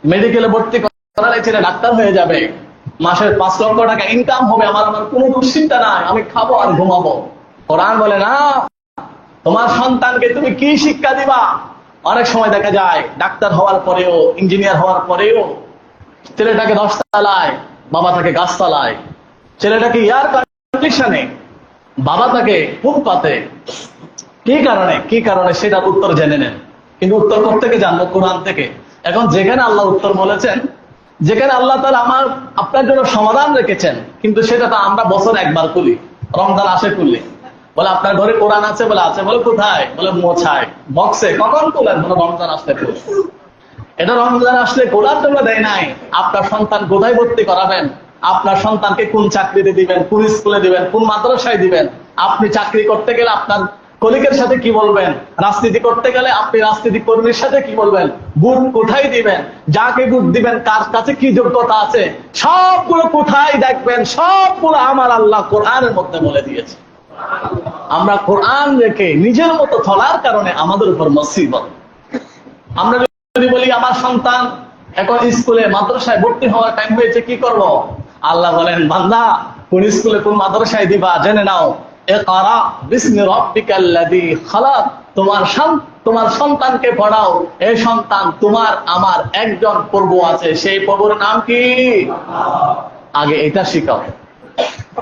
মেডিকেলে ভর্তি করালে ছেলে ডাক্তার হয়ে যাবে, মাসের 5 লক্ষ টাকা ইনকাম হবে, আমার কোনো দুশ্চিন্তা নাই, আমি খাবো আর ঘুমাবো। কোরআন বলে না, তোমার সন্তানকে তুমি কি শিক্ষা দিবা? অনেক সময় দেখা যায় ডাক্তার হওয়ার পরেও, ইঞ্জিনিয়ার হওয়ার পরেও ছেলেটাকে 10 তলায়, বাবা তাকে গাছতলায়, ছেলেটাকে এয়ার কন্ডিশনে, বাবা তাকে ফুটপাতে। কি কারণে? কি কারণে? সেটার উত্তর জেনে নেন। কিন্তু উত্তর থেকে জানবো কোরআন থেকে। এখন যেখানে আল্লাহ উত্তর বলেছেন, যেখানে আল্লাহ তাআলা আপনার জন্য সমাধান রেখেছেন, কিন্তু সেটা তো আমরা বছর একবার খুলি, রমজান আসে খুললি। বলে আপনার ঘরে কোরআন আছে? বলে আছে। বলে কোথায়? বলে মোছায়, বক্সে। কখন খুলেন? বলে রমজান আসলে খুলে। এটা রমজান আসলে খোলার জন্য দেয় নাই। আপনার সন্তান কোথায় ভর্তি করাবেন, আপনার সন্তানকে কোন চাকরিতে দিবেন, কোন স্কুলে দিবেন, কোন মাদ্রাসায় দিবেন, আপনি চাকরি করতে গেলে আপনার কলিগের সাথে কি বলবেন, রাজনীতি করতে গেলে আপনি রাজনীতি কর্মীর সাথে কি বলবেন, ভোট কোথায় দিবেন, যাকে ভোট দিবেন কার কাছে কি যোগ্যতা আছে, সবগুলো কোথায় দেখবেন, সবগুলো আমার আল্লাহ কোরআনের মধ্যে বলে দিয়েছে। আমরা কোরআন রেখে নিজের মতো চলার কারণে আমাদের উপর মুসিবত। আমরা যদি বলি আমার সন্তান এখন স্কুলে মাদ্রাসায় ভর্তি হওয়ার টাইম হয়েছে, কি করব? আল্লাহ বলেন, বান্দা কোন স্কুলে কোন মাদ্রাসায় দিবা জেনে নাও। ইকরা বিসমি রাব্বিকাল্লাযী খালাক। তোমার সন্তানকে পড়াও। এই সন্তান তোমার আমার একজন প্রভু আছে, সেই প্রভুর নাম কি? আগে এটা শিখাও।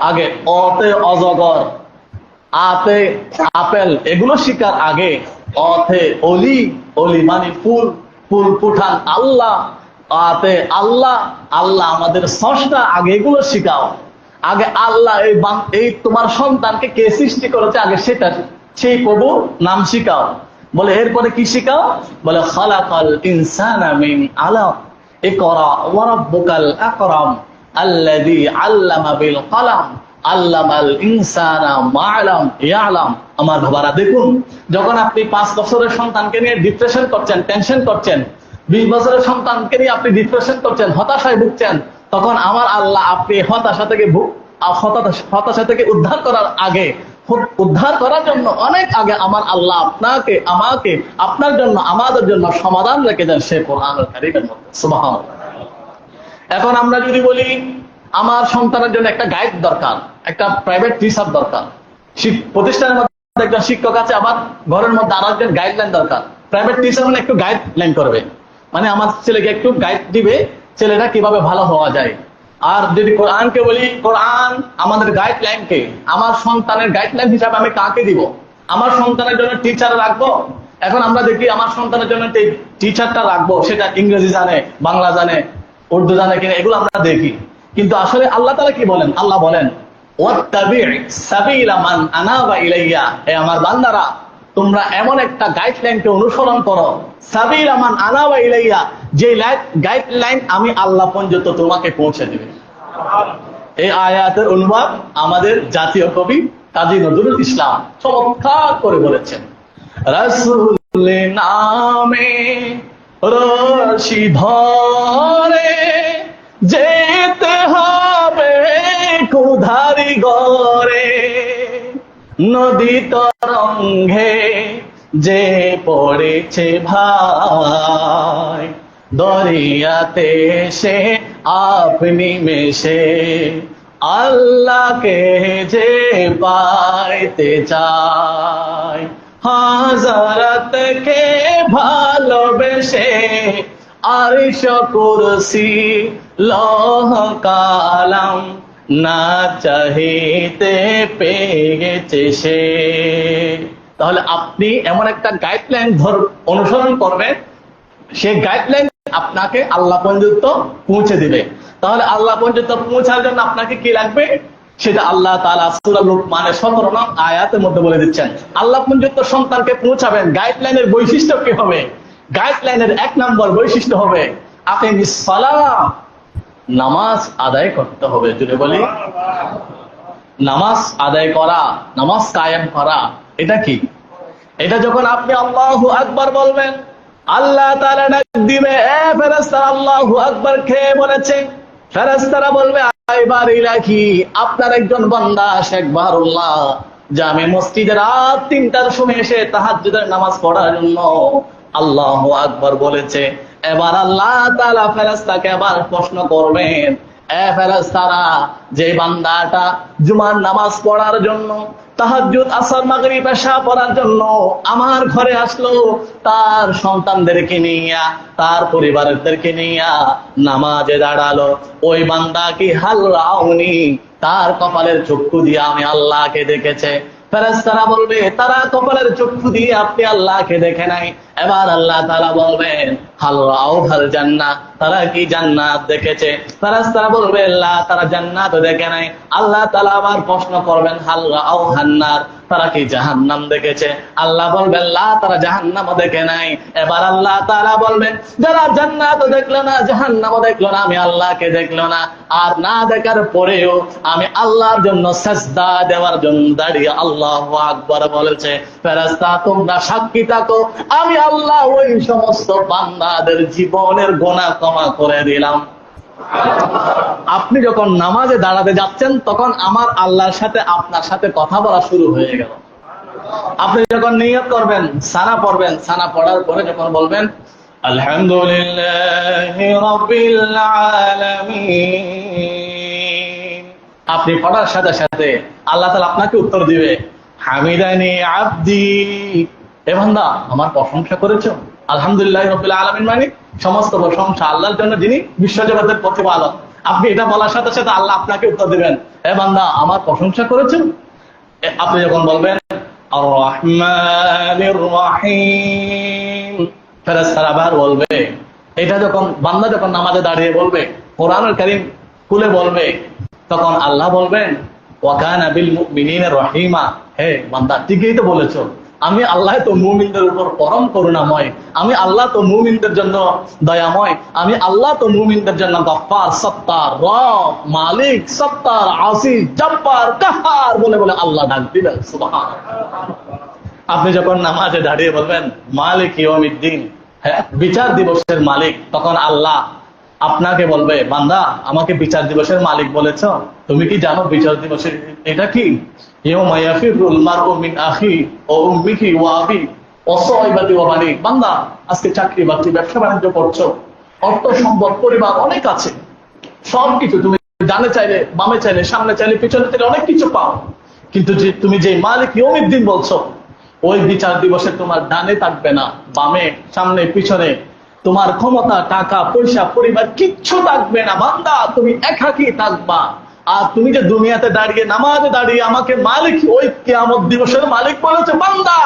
আগে অতে অজগর, আতে আপেল, এগুলো শিকার আগে অথে অলি, অলি মানে ফুল, ফুল ফুটান আল্লাহ, আতে আল্লাহ, আল্লাহ আমাদের স্রষ্টা, আগে এগুলো শিখাও। আগে আল্লাহ এই তোমার সন্তানকে কে সৃষ্টি করেছে আগে সেটা, সেই প্রভু নাম শিখাও। বলে এরপরে কি শিখাও? বলে খালাকাল ইনসানা মিন আলাক, ইকরা ওয়া রাব্বুকাল আকরাম আল্লাযী আল্লামা বিল কলম আল্লামাল ইনসানা মা লাম ইয়ালাম। আমার বাবারা দেখুন, যখন আপনি 5 বছরের সন্তানকে নিয়ে ডিপ্রেশন করছেন, টেনশন করছেন, 20 বছরের সন্তানকে নিয়ে আপনি ডিপ্রেশন করছেন, হতাশায় ভুগছেন, তখন আমার আল্লাহ আপনি হতাশা থেকে উদ্ধার করার আগে, উদ্ধার করার জন্য অনেক আগে আমার আল্লাহ আপনাকে আমাকে আপনার জন্য আমাদের জন্য সমাধান রেখে দেন সে কোরআনুল কারীমের মধ্যে। সুবহানাল্লাহ। এখন আমরা যদি বলি আমার সন্তানের জন্য একটা গাইড দরকার, একটা প্রাইভেট টিচার দরকার, প্রতিষ্ঠানের মধ্যে একজন শিক্ষক আছে, আবার ঘরের মধ্যে আরো একজন গাইডলাইন দরকার। প্রাইভেট টিচার মানে একটু গাইডলাইন করবে, মানে আমার ছেলেকে একটু গাইড দিবে, ছেলেটা কিভাবে ভালো হওয়া যায়। আর যদি কোরআনকে বলি, কোরআন আমাদের গাইডলাইন কে, আমার সন্তানের গাইডলাইন হিসাবে আমি কাকে দিব? আমার সন্তানের জন্য টিচার রাখবো। এখন আমরা দেখি আমার সন্তানের জন্য টিচারটা রাখবো, সেটা ইংরেজি জানে, বাংলা জানে, উর্দু জানে কিনা, এগুলো আমরা দেখি। কিন্তু আসলে আল্লাহ তাআলা কি বলেন? আল্লাহ বলেন, ওয়াত্তাবি' সাবিলা মান আনাবা ইলাইয়া, হে আমার বান্দারা তোমরা এমন একটা গাইডলাইনকে অনুসরণ করো, সাবিলা মান আনাবা ইলাইয়া, যে গাইডলাইন আমি আল্লাহ পর্যন্ত তোমাকে পৌঁছে দেবে। এই আয়াতের অনুবাদ আমাদের জাতীয় কবি কাজী নজরুল ইসলাম চমৎকার করে বলেছেন। রাসূল নামে রশি ধরে যেতে হবে কুধারি গরে, নদী তরঙ্গে যে পড়েছে ভাই, দরিয়াতে সে আপনি মেশে আল্লাহকে যে পাইতে চায়, হাজারাতকে ভালোবেসে আরশ কুরসি লৌহ কালাম না চাহিতে পেয়েছে সে। তাহলে আপনি এমন একটা গাইডলাইন অনুসরণ করবেন, সেই গাইডলাইন আপনাকে আল্লাহ পর্যন্ত পৌঁছে দিবে। তাহলে আল্লাহ পর্যন্ত পৌঁছার জন্য আপনাকে কি লাগবে? সেটা আল্লাহ তাআলা সূরা লুকমানের 17 নং আয়াতের মধ্যে বলে দিচ্ছেন। আল্লাহ পর্যন্ত সন্তানকে পৌঁছাবেন, গাইডলাইনের বৈশিষ্ট্য কি হবে? গাইডলাইনের 1 নম্বর বৈশিষ্ট্য হবে আকিমিস সালাহ, নামাজ আদায় করতে হবে। যদি বলি নামাজ আদায় করা, নামাজ কায়েম করা, এটা কি? এটা যখন আপনি আল্লাহু আকবার বলবেন, আল্লাহ তাআলা ডাক দিবে, এ ফেরেশতারা আল্লাহু আকবার খেয়ে বলেছে। ফেরেশতারা বলবে, এবার ইলাহি আপনার একজন বান্দা শেখ বাহারুল্লাহ জামে মসজিদে রাত 3টার সময় এসে তাহাজ্জুদের নামাজ পড়ার জন্য আল্লাহু আকবার বলেছে। এবার আল্লাহ তাআলা ফেরেশতাকে আবার প্রশ্ন করবেন, এ ফেরেশতারা, যে বান্দাটা জুমার নামাজ পড়ার জন্য, তাহাজ্জুদ, আসর, মাগরিব, এশা পড়ার জন্য আমার ঘরে আসলো, তার সন্তানদেরকে নিয়ে, তার পরিবারদেরকে নিয়ে নামাজে দাঁড়ালো, ওই বান্দা কি হাল রাউনি, তার কপালের চক্ষু দিয়ে আমি আল্লাহকে দেখেছে। ফেরেশতারা বলবে, তারা কপালের চক্ষু দিয়ে আপনি আল্লাহকে দেখে নাই। এবার আল্লাহ তাআলা বলবেন, হাল রাউ হাল জান্নাত, তারা কি জান্নাত দেখেছে? ফেরেশতারা বলবে, আল্লাহ তারা জান্নাত দেখে নাই। আল্লাহ তাআলা আবার প্রশ্ন করবেন, হাল রাউ হান্নার, তারা কি জাহান্নাম দেখেছে? আল্লাহ বলবেন, আল্লাহ তারা জাহান্নাম দেখে নাই। এবার আল্লাহ তাআলা বলবেন, যারা জান্নাত দেখলো না, জাহান্নাম দেখলো না, আমি আল্লাহকে দেখলো না, আর না দেখার পরেও আমি আল্লাহর জন্য সাজদা দেওয়ার জন্য দাঁড়িয়ে আল্লাহু আকবার বলেছে, ফেরেশতা তোমরা সাক্ষী থাকো, আমি আল্লাহ ওই সমস্ত বান্দাদের জীবনের গুনাহ ক্ষমা করে দিলাম। আপনি যখন নামাজে দাঁড়াতে যাচ্ছেন তখন আমার আল্লাহর সাথে আপনার সাথে কথা বলা শুরু হয়ে গেল। আপনি যখন নিয়ত করবেন, সানা পড়বেন, সানা পড়ার পরে যখন বলবেন আলহামদুলিল্লাহি রাব্বিল আলামিন, আপনি পড়ার সাথে সাথে আল্লাহ তাআলা আপনাকে উত্তর দিবে হামিদানি আব্দি, এ বান্দা আমার প্রশংসা করেছো। আলহামদুলিল্লাহি রাব্বিল আলামিন মানে সমস্ত প্রশংসা আল্লাহর জন্য যিনি বিশ্বজগতের প্রতিপালক। আপনি এটা বলার সাথে সাথে আল্লাহ আপনাকে উত্তর দিবেন এ বান্দা আমার প্রশংসা করেছো। আপনি যখন বলবেন আর রহমানির রহিম, ফেরেশতারা আবার বলবে, এটা যখন বান্দা যখন নামাজে দাঁড়িয়ে বলবে, কোরআনুল কারীম খুলে বলবে, তখন আল্লাহ বলবেন ওয়া কানা বিল মুমিনিনা রহিমা, হে বান্দা ঠিকই তো বলেছো, আমি আল্লাহ তো মুমিনদের উপর পরম করুণাময়, আমি আল্লাহ তো মুমিনদের জন্য দয়াময়, আমি আল্লাহ তো মুমিনদের জন্য গফফার, সত্তার, রব, মালিক, সত্তার, আসিস, জব্বার, কাহার বলে বলে আল্লাহ ডাক দিবেন। সুবহানাল্লাহ। আপনি যখন নামাজে দাঁড়িয়ে বলবেন মালিক ইয়াউমিদ্দিন, হ্যাঁ বিচার দিবসের মালিক, তখন আল্লাহ আপনাকে বলবে বান্দা আমাকে বিচার দিবসের মালিক বলেছো, তুমি কি জানো বিচার দিবসের এটা কি? ইয়াউমা ইয়াফিরুল মারউ মিন আখি ওয়া উম্মিহি ওয়া আবি ওয়া সাহিবাতি ওয়া বানি। বান্দা আজকে চাকরি বাকরি ব্যবসা বাণিজ্য করছো, অর্থ সম্পদ পরিবার অনেক আছে, সবকিছু তুমি ডানে চাইলে বামে চাইলে সামনে চাইলে পিছনে চাইলে অনেক কিছু পাও, কিন্তু যে তুমি যে মালিক ইয়াউমিদ্দিন বলছো, ওই বিচার দিবসে তোমার ডানে থাকবে না, বামে সামনে পিছনে তোমার ক্ষমতা টাকা পয়সা পরিবার কিচ্ছু থাকবে না। বান্দা তুমি একাকী থাকবা। আর তুমি যে দুনিয়াতে দাঁড়িয়ে নামাজে দাঁড়িয়ে আমাকে মালিক, ওই কিয়ামত দিবসের মালিক বলেছে, বান্দা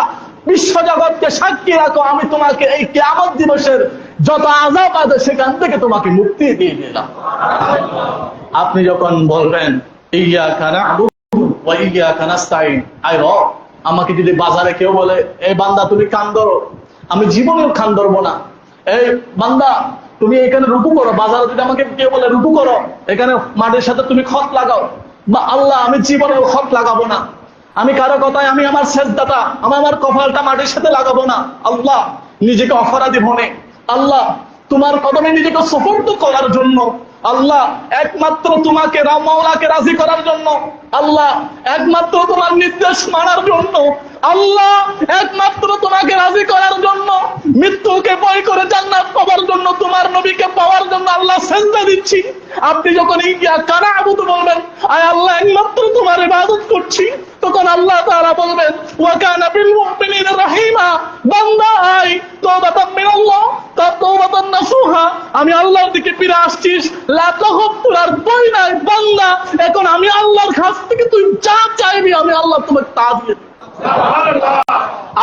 বিশ্ব জগৎকে সাক্ষী রাখো, আমি তোমাকে এই কিয়ামত দিবসের যত আযাব আছে সেখান থেকে তোমাকে মুক্তি দিয়ে দিলাম। আপনি যখন বলবেন ইয়াকা না'বুদু ওয়া ইয়াকা নাস্তাইন, আয় রব, আমাকে যদি বাজারে কেউ বলে এই বান্দা তুমি কান ধরো, আমি জীবনেও কান ধরবো না। এই বান্দা তুমি এখানে রুকু করো, বাজারে যদি আমাকে কেউ বলে রুকু করো, এখানে মাটির সাথে তুমি খত লাগাও, বা আল্লাহ আমি জীবনেও খত লাগাবো না। আমি কারো কথায় আমি আমার সেজদাটা আমার কপালটা মাটির সাথে লাগাবো না। আল্লাহ নিজেকে অপরাধী মনে, আল্লাহ তোমার কদমে নিজেকে সুপর্দ করার জন্য, আল্লাহ একমাত্র তোমাকে মাওলাকে রাজি করার জন্য, আল্লাহ একমাত্র তোমার নির্দেশ মানার জন্য, আল্লাহ একমাত্র তোমাকে রাজি করার জন্য, মৃত্যুকে ভয় করে জান্নাত পাওয়ার জন্য, তোমার নবীকে পাওয়ার জন্য আল্লাহ সেজদা দিচ্ছি। আপনি যখন ইয়াকা না'বুদু বলবেন, আয় আল্লাহ একমাত্র তোমার ইবাদত করছি, তখন আল্লাহ তাআলা বলবেন ওয়া কানা বিল মুমিনিনা রহিমা, বান্দা আয় তাওবাতাম মিনাল্লাহ তাওবাতান নাসুহা, আমি আল্লাহর দিকে ফিরে আসছিস, লা তাখাফ, তোর আর ভয় নাই। বান্দা এখন আমি আল্লাহর কাছ থেকে তুই যা চাইবি আমি আল্লাহ তোমাকে তা দিয়ে দেব।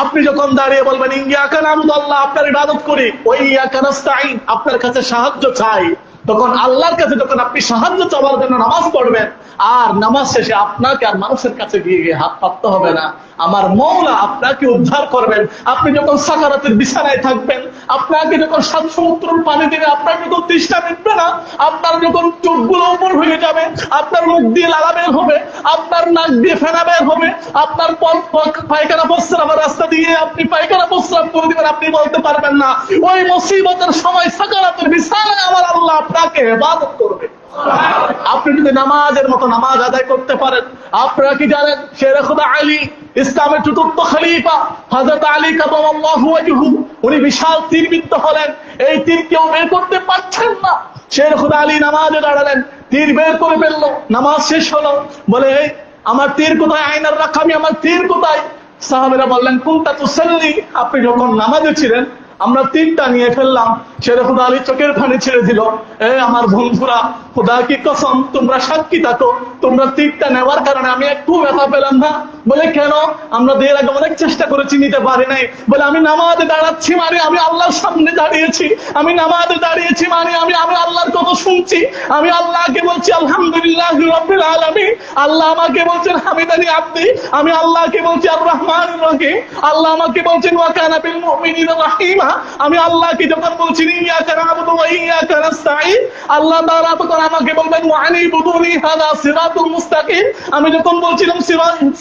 আপনি যখন দাঁড়িয়ে বলবেন ইয়াকা না'বুদু, আল্লাহ আপনার ইবাদত করি, ওয়া ইয়াকা নাস্তাইন, আপনার কাছে সাহায্য চাই, তখন আল্লাহর কাছে যখন আপনি সাহায্য চাওয়ার জন্য নামাজ পড়বেন, আর নামাজ শেষে আপনাকে আর মানুষের কাছে গিয়ে গিয়ে হাত পাততে হবে না, আমার মওলা আপনাকে উদ্ধার করবেন। আপনি যখন সাকারাতের বিছানায় থাকবেন, আপনাকে যখন 7 সমুদ্রের পানি দিবে, আপনার যখন তৃষ্ণা মিটবে না, আপনার যখন চোখগুলো উপর হয়ে যাবে, আপনার মুখ দিয়ে লালা বের হবে, আপনার নাক দিয়ে ফেনা বের হবে, আপনার পায়খানা প্রস্রাবের রাস্তা দিয়ে আপনি পায়খানা প্রস্রাব করে দিবেন, আপনি বলতে পারবেন না, ওই মুসিবতের সময় সাকারাতের বিছানায় আমার আল্লাহ আপনাকে ইবাদত করবে। আপনি যদি নামাজের মতো নামাজ আদায় করতে পারেন, আপনারা কি জানেন শের খুদা আলী, ইসলামের চতুর্থ খলিফা হযরত আলী কারামাল্লাহু ওয়াজহু, উনি বিশাল তীরবিদ্ধ হলেন, এই তীর কেউ বের করতে পারছেন না। শের খুদা আলী নামাজে দাঁড়ালেন, তীর বের করে ফেললো, নামাজ শেষ হলো, বলে আমার তীর কোথায়, আয়নার রাখামি আমার তীর কোথায়? সাহাবীরা বললেন কুনতা তুসাল্লি, আপনি যখন নামাজে ছিলেন আমরা তীরটা নিয়ে ফেললাম। শের খুদা আলী চোখের পানি ছেড়ে দিল, আমার বন্ধুরা খুদা কি কসম, তোমরা সাক্ষী থাকো, তোমরা তীরটা নেওয়ার কারণে আমি একটু ব্যথা পেলাম না। বলে কেন? আমরা দেড় আগে অনেক চেষ্টা করেছি, নিতে পারি নাই। বলে আমি নামাজে দাঁড়াচ্ছি মানে আমি আল্লাহর সামনে দাঁড়িয়েছি, আমি নামাজে দাঁড়িয়েছি মানে আমি আল্লাহর কথা শুনছি, আমি আল্লাহকে বলছি আলহামদুলিল্লাহি রাব্বিল আলামিন, আল্লাহ আমাকে বলছেন হামিদানি আব্দি, আমি আল্লাহকে বলছি আর রহমানির রহিম, আল্লাহ আমাকে বলছেন ওয়া কানা বিল মুমিনিনা রহিমা, আমি আল্লাহকে যখন বলছি বলছেন ইয়াকা না'বুদু ওয়া ইয়াকা নাস্তাঈন, আল্লাহ তাআলা তখন আমাকে বলবেন ওয়ানিবুদুনি হাযা সিরাতুল মুস্তাকিম। আমি যখন বলছিলাম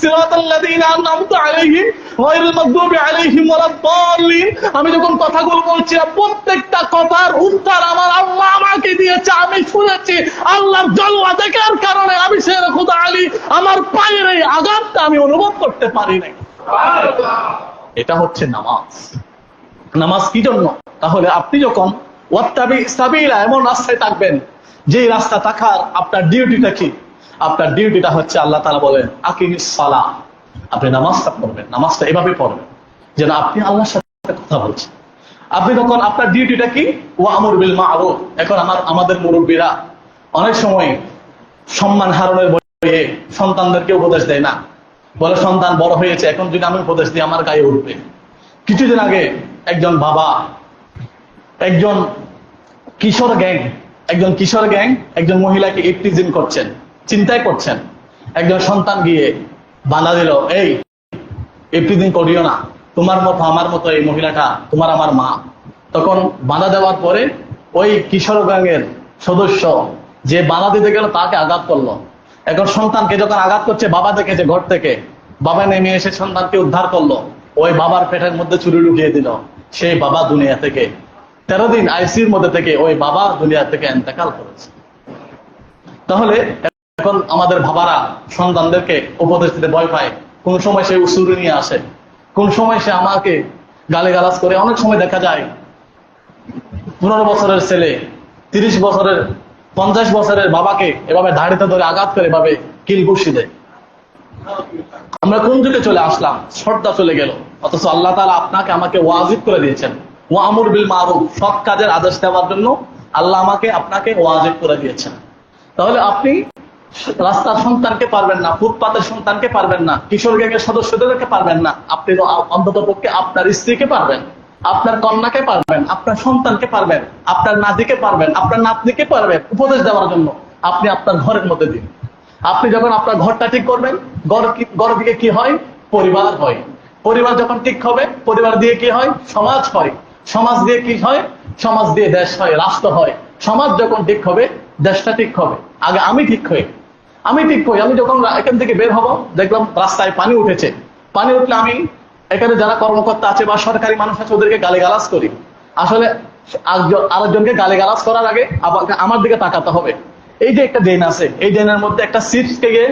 সিরাতাল্লাযীনা আন'আমতা আলাইহিম গায়রিল মাগদুবি আলাইহিম ওয়ালাদ-দাল্লিন, আমি যখন কথাগুলো বলছিলাম প্রত্যেকটা কথার উত্তর আমার আল্লাহ আমাকে দিয়েছে, আমি শুনেছি। আল্লাহর জলওয়া দেখার কারণে আমি শের খুদা আলী আমার পায়ের এই আঘাতটা আমি অনুভব করতে পারি নাই। এটা হচ্ছে নামাজ। নামাজ কি জন্য? তাহলে আপনি যখন ওয়াত্তাবি সাবিলা এমন রাস্তায় থাকবেন যে রাস্তা থাকার আপনার ডিউটিটা কি? আপনার ডিউটিটা হচ্ছে আল্লাহ তাআলা বলেন আকিমিস সালাহ, আপনি নামাজটা পড়বেন। নামাজটা এভাবে পড়বেন যেন আপনি আল্লাহর সাথে কথা বলছেন। আপনি তখন আপনার ডিউটিটা কি? ওয়া'মুর বিল মা'রুফ। এখন আমাদের মুরব্বীরা অনেক সময় সম্মান হারানোর ভয়ে সন্তানদেরকে উপদেশ দেয় না, বলে সন্তান বড় হয়েছে, এখন যদি আমি উপদেশ দিই আমার গায়ে উঠবে। কিছুদিন আগে একজন বাবা একজন কিশোর গ্যাং একজন মহিলাকে ইফটিজিং করছেন, চিন্তাই করছেন। একজন সন্তান গিয়ে বাধা দিল, এই ইফটিজিং করিও না, তোমার মতো আমার মতো এই মহিলাটা তোমার আমার মা। তখন বাধা দেওয়ার পরে ওই কিশোর গ্যাংয়ের সদস্য যে বাধা দিতে গেল তাকে আঘাত করলো। এখন সন্তানকে যখন আঘাত করছে বাবা দেখেছে ঘর থেকে, বাবা নেমে এসে সন্তানকে উদ্ধার করলো। ওই বাবার পেটের মধ্যে ছুরি ঢুকিয়ে দিল। সেই বাবা দুনিয়া থেকে 13 দিন আইসিইউর মধ্যে থেকে ওই বাবা দুনিয়া থেকে ইন্তেকাল করেছে। তাহলে এখন আমাদের বাবারা সন্তানদেরকে উপদেশ দিতে ভয় পায়। কোন সময় সে উসুরি নিয়ে আসে, কোন সময় সে আমাকে গালিগালাজ করে। অনেক সময় দেখা যায় 15 বছরের ছেলে 30 বছরের 50 বছরের বাবাকে এভাবে দাড়িতে ধরে আঘাত করে এভাবে কিল ঘুষি দেয়। আমরা কোন যুগে চলে আসলাম? শ্রদ্ধা চলে গেল। অথচ আল্লাহ তাআলা আপনাকে আমাকে ওয়াজিব করে দিয়েছেন ওয়া'মুর বিল মা'রুফ, সৎ কাজের আদেশ দেওয়ার জন্য আল্লাহ আমাকে আপনাকে ওয়াজিব করে দিয়েছেন। তাহলে আপনি রাস্তার সন্তানকে পারবেন না, ফুটপাতের সন্তানকে পারবেন না, কিশোর গ্যাংয়ের সদস্যদেরকে পারবেন না, আপনি অন্তত পক্ষে আপনার স্ত্রীকে পারবেন, আপনার কন্যাকে পারবেন, আপনার সন্তানকে পারবেন, আপনার নাতিকে পারবেন, আপনার নাতনিকে পারবেন উপদেশ দেওয়ার জন্য। আপনি আপনার ঘরের মধ্যে দিন। আপনি যখন আপনার ঘরটা ঠিক করবেন, ঘর থেকে কি হয়? পরিবার হয়। পরিবার যখন ঠিক হবে, পরিবার দিয়ে কি হয়? সমাজ হয়। সমাজ দিয়ে কি হয়? সমাজ দিয়ে দেশ হয়, রাষ্ট্র হয়। সমাজ যখন ঠিক হবে, দেশটা ঠিক হবে। আগে আমি ঠিক হই। আমি যখন এখান থেকে বের হব, দেখলাম রাস্তায় পানি উঠেছে। পানি উঠলে আমি এখানে যারা কর্মকর্তা আছে বা সরকারি মানুষ আছে ওদেরকে গালিগালাজ করি। আসলে আরেকজনকে গালিগালাজ করার আগে আমার দিকে তাকাতে হবে। এই যে একটা ড্রেন আছে, এই ড্রেনের মধ্যে একটা চিপস থেকে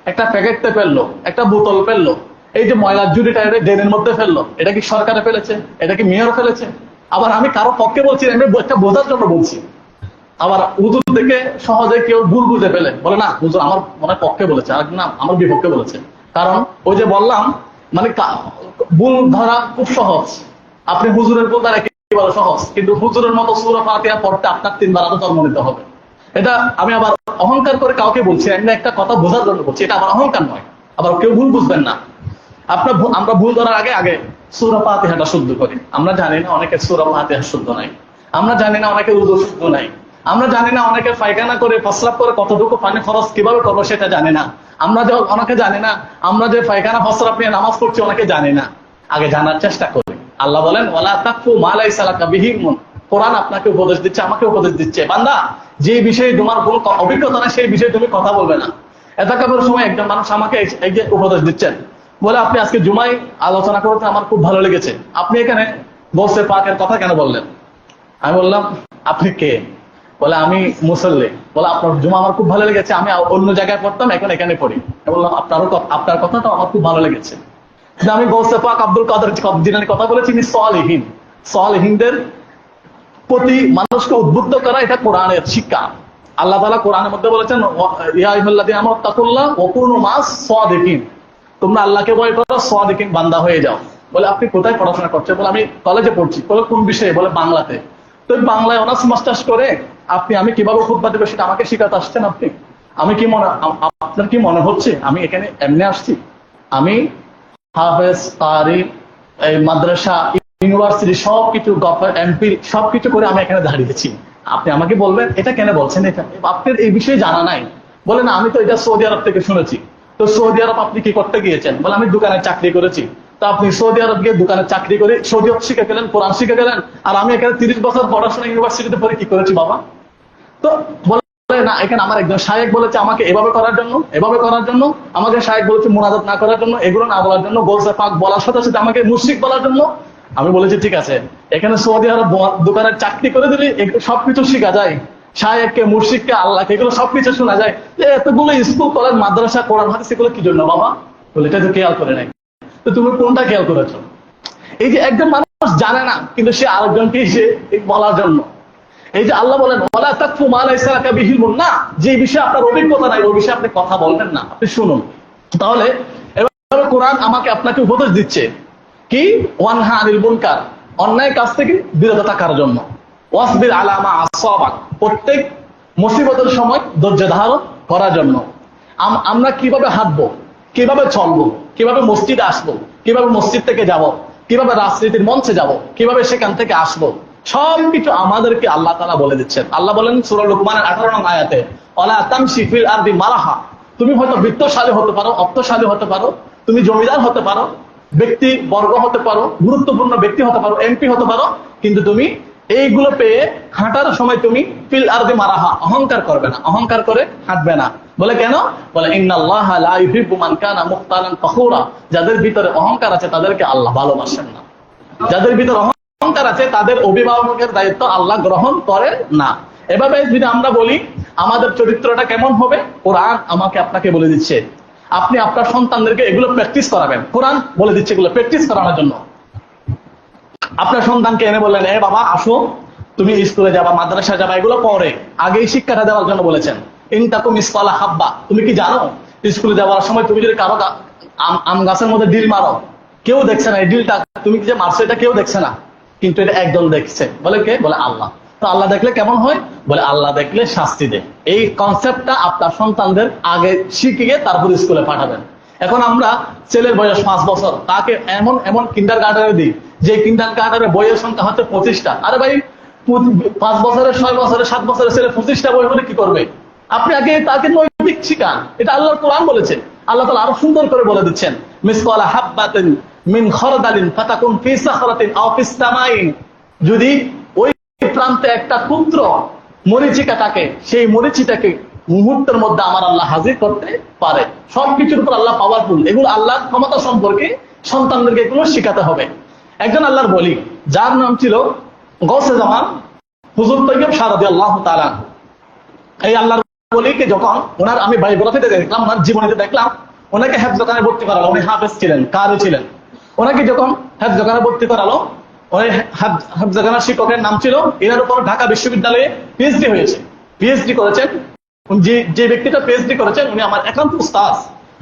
একটা প্যাকেটতে ফেললো, একটা বোতল ফেললো, এই যে ময়লার ঝুড়িটা ড্রেনের মধ্যে ফেললো, এটা কি সরকারে ফেলেছে? এটা কি মেয়র ফেলেছে? আবার আমি কারো পক্ষে বলছি, আমি একটা বোঝার জন্য বলছি। আবার হুজুর থেকে সহজে কেউ ভুল বুঝে ফেলে, বলে না হুজুর আমার মনে পক্ষে বলেছে, আর না আমার বিপক্ষে বলেছে। কারণ ওই যে বললাম, মানে ভুল ধরা খুব সহজ। আপনি হুজুরের ভুল ধরা একেবারে সহজ, কিন্তু হুজুরের মতো সূরা ফাতিহা পড়তে আপনার 3 বার আরো জন্ম নিতে হবে। এটা আমি আবার অহংকার করে কাউকে বলছি, আমি একটা কথা বোঝার জন্য বলছি, এটা আমার অহংকার নয়। আবার কেউ ভুল বুঝবেন না। আমরা ভুল ধরার আগে সূরা ফাতিহাটা শুদ্ধ করি। আমরা জানি না অনেকের সূরা ফাতিহা শুদ্ধ নাই, আমরা জানি না অনেকের উযু শুদ্ধ নাই, আমরা জানি না অনেকের পায়খানা করে প্রস্রাব করে কতটুকু পানি খরচ কিভাবে করবো সেটা জানি না। আমরা যে অনেকে জানি না আমরা যে পায়খানা প্রস্রাব নিয়ে নামাজ পড়ছি অনেকে জানি না। আগে জানার চেষ্টা করি। আল্লাহ বলেন ওয়ালা তাকফু মা লাইসা লাকা বিহি ইলমুন। কোরআন আপনাকে উপদেশ দিচ্ছে, আমাকে উপদেশ দিচ্ছে, বান্দা যে বিষয়ে তোমার কোনো অভিজ্ঞতা নেই সেই বিষয়ে তুমি কথা বলবে না। এতাকাবের সময় একজন মানুষ আমাকে এই যে উপদেশ দিচ্ছেন, বলে আপনি আজকে জুমায় আলোচনা করতে আমার খুব ভালো লেগেছে, আপনি এখানে গৌসে পাকের কথা কেন বললেন? আমি বললাম আপনি কে? বলে আমি মুসল্লি। বলে আপনার জুমা আমার খুব ভালো লেগেছে, আমি অন্য জায়গায় পড়তাম, এখন এখানে পড়ি। বললাম আপনার কথাটা আমার খুব ভালো লেগেছে। আমি গৌসে পাক আব্দুল কাদের জিলানীর কথা বলেছি, সালেহীনদের প্রতি মানুষকে উদ্বুদ্ধ করা, এটা কোরআনের শিক্ষা। আল্লাহ তাআলা কোরআনের মধ্যে বলেছেন ইয়া আইয়ুহাল্লাযীনা আমানু তাকুল্লাহ ওয়া কুনু মাস সাদিকিন, তোমরা আল্লাহকে ভয় করো, সাদিকিন বান্দা হয়ে যাও। বলে আপনি কোথায় পড়াশোনা করছেন? বলে আমি কলেজে পড়ছি। বলে কোন বিষয়ে? বলে বাংলাতে। তো বাংলায় অনার্স মাস্টার্স করে আমি কিভাবে খুতবা দেব সেটা আমাকে শিখাতে আসছেন আপনি? আপনার কি মনে হচ্ছে আমি এখানে এমনি আসছি? আমি হাফেজ, কারি, এই মাদ্রাসা, ইউনিভার্সিটি সবকিছু এমপি সবকিছু করে আমি এখানে দাঁড়িয়েছি। আপনি আমাকে বলবেন এটা কেন বলছেন? এটা আপনার এই বিষয়ে জানা নাই। বলে না আমি তো এটা সৌদি আরব থেকে শুনেছি। তো সৌদি আরব আপনি কি করতে গিয়েছেন? বলে আমি দোকানে চাকরি করেছি। তা আপনি সৌদি আরব গিয়ে দোকানে চাকরি করে সৌদি আরব শিখে গেলেন, কোরআন শিখে গেলেন, আর আমি এখানে 30 বছর পড়াশোনা ইউনিভার্সিটিতে পড়ে কি করেছি বাবা? তো বলে না, এখানে আমার একজন শায়েখ বলেছে আমাকে এভাবে করার জন্য, এভাবে করার জন্য, আমাকে শায়েখ বলেছে মুনাজাত না করার জন্য, এগুলো না বলার জন্য, গোলসে পাক বলার সাথে সাথে আমাকে মুশরিক বলার জন্য। আমি বলেছি ঠিক আছে, এখানে সৌদি আরব দোকানের চাকরি করে দিলে সবকিছু শিখা যায়, শায়েখকে, মুশরিককে, আল্লাহকে, এগুলো সবকিছু শোনা যায়। যে এতগুলো স্কুল কলেজ মাদ্রাসা কোরআন হাদিস এগুলো কি জন্য বাবা? বলে এটা তো খেয়াল করে নাই। তো তুমি কোনটা খেয়াল করেছো? এই যে একজন মানুষ জানে না, কিন্তু সে আরেকজনকে সে বলার জন্য। এই যে আল্লাহ বলেন ওয়ালা তাকফু মা লাইসা লাকা বিহি ইলমুন, না, যে বিষয়ে আপনার অভিজ্ঞতা নাই ওই বিষয়ে আপনি কথা বলবেন না, আপনি শুনুন। তাহলে এবার কোরআন আমাকে আপনাকে উপদেশ দিচ্ছে কি, ওয়ানহা আনিল মুনকার, অন্যায় কাজ থেকে বিরত থাকার জন্য, ওয়াসবির আলা মা আসাবাক, প্রত্যেক মুসিবতের সময় ধৈর্য ধারণ করার জন্য। আমরা কিভাবে হাঁটবো, কিভাবে চলবো, কিভাবে মসজিদে আসবো, কিভাবে মসজিদ থেকে যাব, কিভাবে রাজনীতির মঞ্চে যাব, কিভাবে সেখান থেকে আসবো, সবকিছু আমাদেরকে আল্লাহ তাআলা বলে দিচ্ছেন। আল্লাহ বলেন সূরা লুকমানের 18 নং আয়াতে, ওয়ালা তামশি ফিল আরদি মারাহা, তুমি হয়তো বিত্তশালী হতে পারো, অর্থশালী হতে পারো, তুমি জমিদার হতে পারো, ব্যক্তি বর্গ হতে পারো, গুরুত্বপূর্ণ ব্যক্তি হতে পারো, এমপি হতে পারো, কিন্তু তুমি এইগুলো পেয়ে হাঁটার সময় তুমি ফিল আরদি মারাহা, অহংকার করবে না, অহংকার করে হাঁটবে না। বলে কেন? বলে ইন্নাল্লাহা লা ইউহিব্বু মান কানা মুখতালান ফখুরা, যাদের ভিতরে অহংকার আছে তাদেরকে আল্লাহ ভালোবাসেন না। যাদের ভিতরে অহংকার আছে তাদের অভিভাবকের দায়িত্ব আল্লাহ গ্রহণ করেন না। এভাবে যদি আমরা বলি আমাদের চরিত্রটা কেমন হবে, কোরআন আমাকে আপনাকে বলে দিচ্ছে। আপনি আপনার সন্তানদেরকে এগুলো প্র্যাকটিস করাবেন, কোরআন বলে দিচ্ছে এগুলো প্র্যাকটিস করানোর জন্য। আপনার সন্তানকে এনে বললেন, এ বাবা আসো, তুমি স্কুলে যাবা, মাদ্রাসা যাবা, এগুলো পরে, আগেই শিক্ষাটা দেওয়ার জন্য বলেছেন। ইনতাকুম মিসকালা হাব্বা, তুমি কি জানো স্কুলে যাওয়ার সময় তুমি যদি কারো আম গাছের মধ্যে ডিল মারো, কেউ দেখছে না, এই ডিলটা তুমি কি যে মারছো এটা কেউ দেখছে না, কিন্তু এটা একজন দেখছে। বলে কে? বলে আল্লাহ। তো আল্লাহ দেখলে কেমন হয়? বলে আল্লাহ দেখলে শাস্তি দেয়। এই কনসেপ্টটা আপনার সন্তানদের আগে শিখিয়ে তারপর স্কুলে পাঠাবেন। এখন আমরা ছেলের বয়স 5 বছর, তাকে এমন এমন কিন্ডার গার্ডেনে দিই যে কিন্ডার গার্ডেনের বইয়ের সংখ্যা হচ্ছে 25টা। আরে ভাই, 5 বছরের, 6 বছরের, 7 বছরের ছেলে 25টা বই হলে কি করবে? আপনি আগে তাকে নৈতিক শিখান, এটা আল্লাহর কোরআন বলেছে। আল্লাহ তাআলা আরো সুন্দর করে বলে দিচ্ছেন, মিসকালা হাব্বাতিন মিন খারদালিন ফাতাকুন ফি সাখরাতিন আও ফিস সামাইন, যদি ওই প্রান্তে একটা ক্ষুদ্র মরিচিকা থাকে, সেই মরিচিটাকে মুহূর্তের মধ্যে আমার আল্লাহ হাজির করতে পারে। সবকিছুর উপর আল্লাহ পাওয়ারফুল। এগুলো আল্লাহর ক্ষমতা সম্পর্কে সন্তানদেরকে এগুলো শিখাতে হবে। একজন আল্লাহর বলি, যার নাম ছিল গৌসে জামান হুজুর তৈয়ব শাহ রাদিয়াল্লাহু তাআলা। এই আল্লাহর বলিকে যখন ওনার আমি বায়োগ্রাফিতে দেখলাম, ওনার জীবনীতে দেখলাম, ওনাকে হেফজখানায় ভর্তি করালো। উনি হাফেজ ছিলেন, কারি ছিলেন। ওনাকে যখন হেফজখানায় ভর্তি করালো, ওই হেফজখানার শিক্ষকের নাম ছিল, এনার উপর ঢাকা বিশ্ববিদ্যালয়ে পিএইচডি হয়েছে। পিএইচডি করেছেন যে ব্যক্তিটা পিএইচডি করেছেন, উনি আমার একান্ত উস্তাদ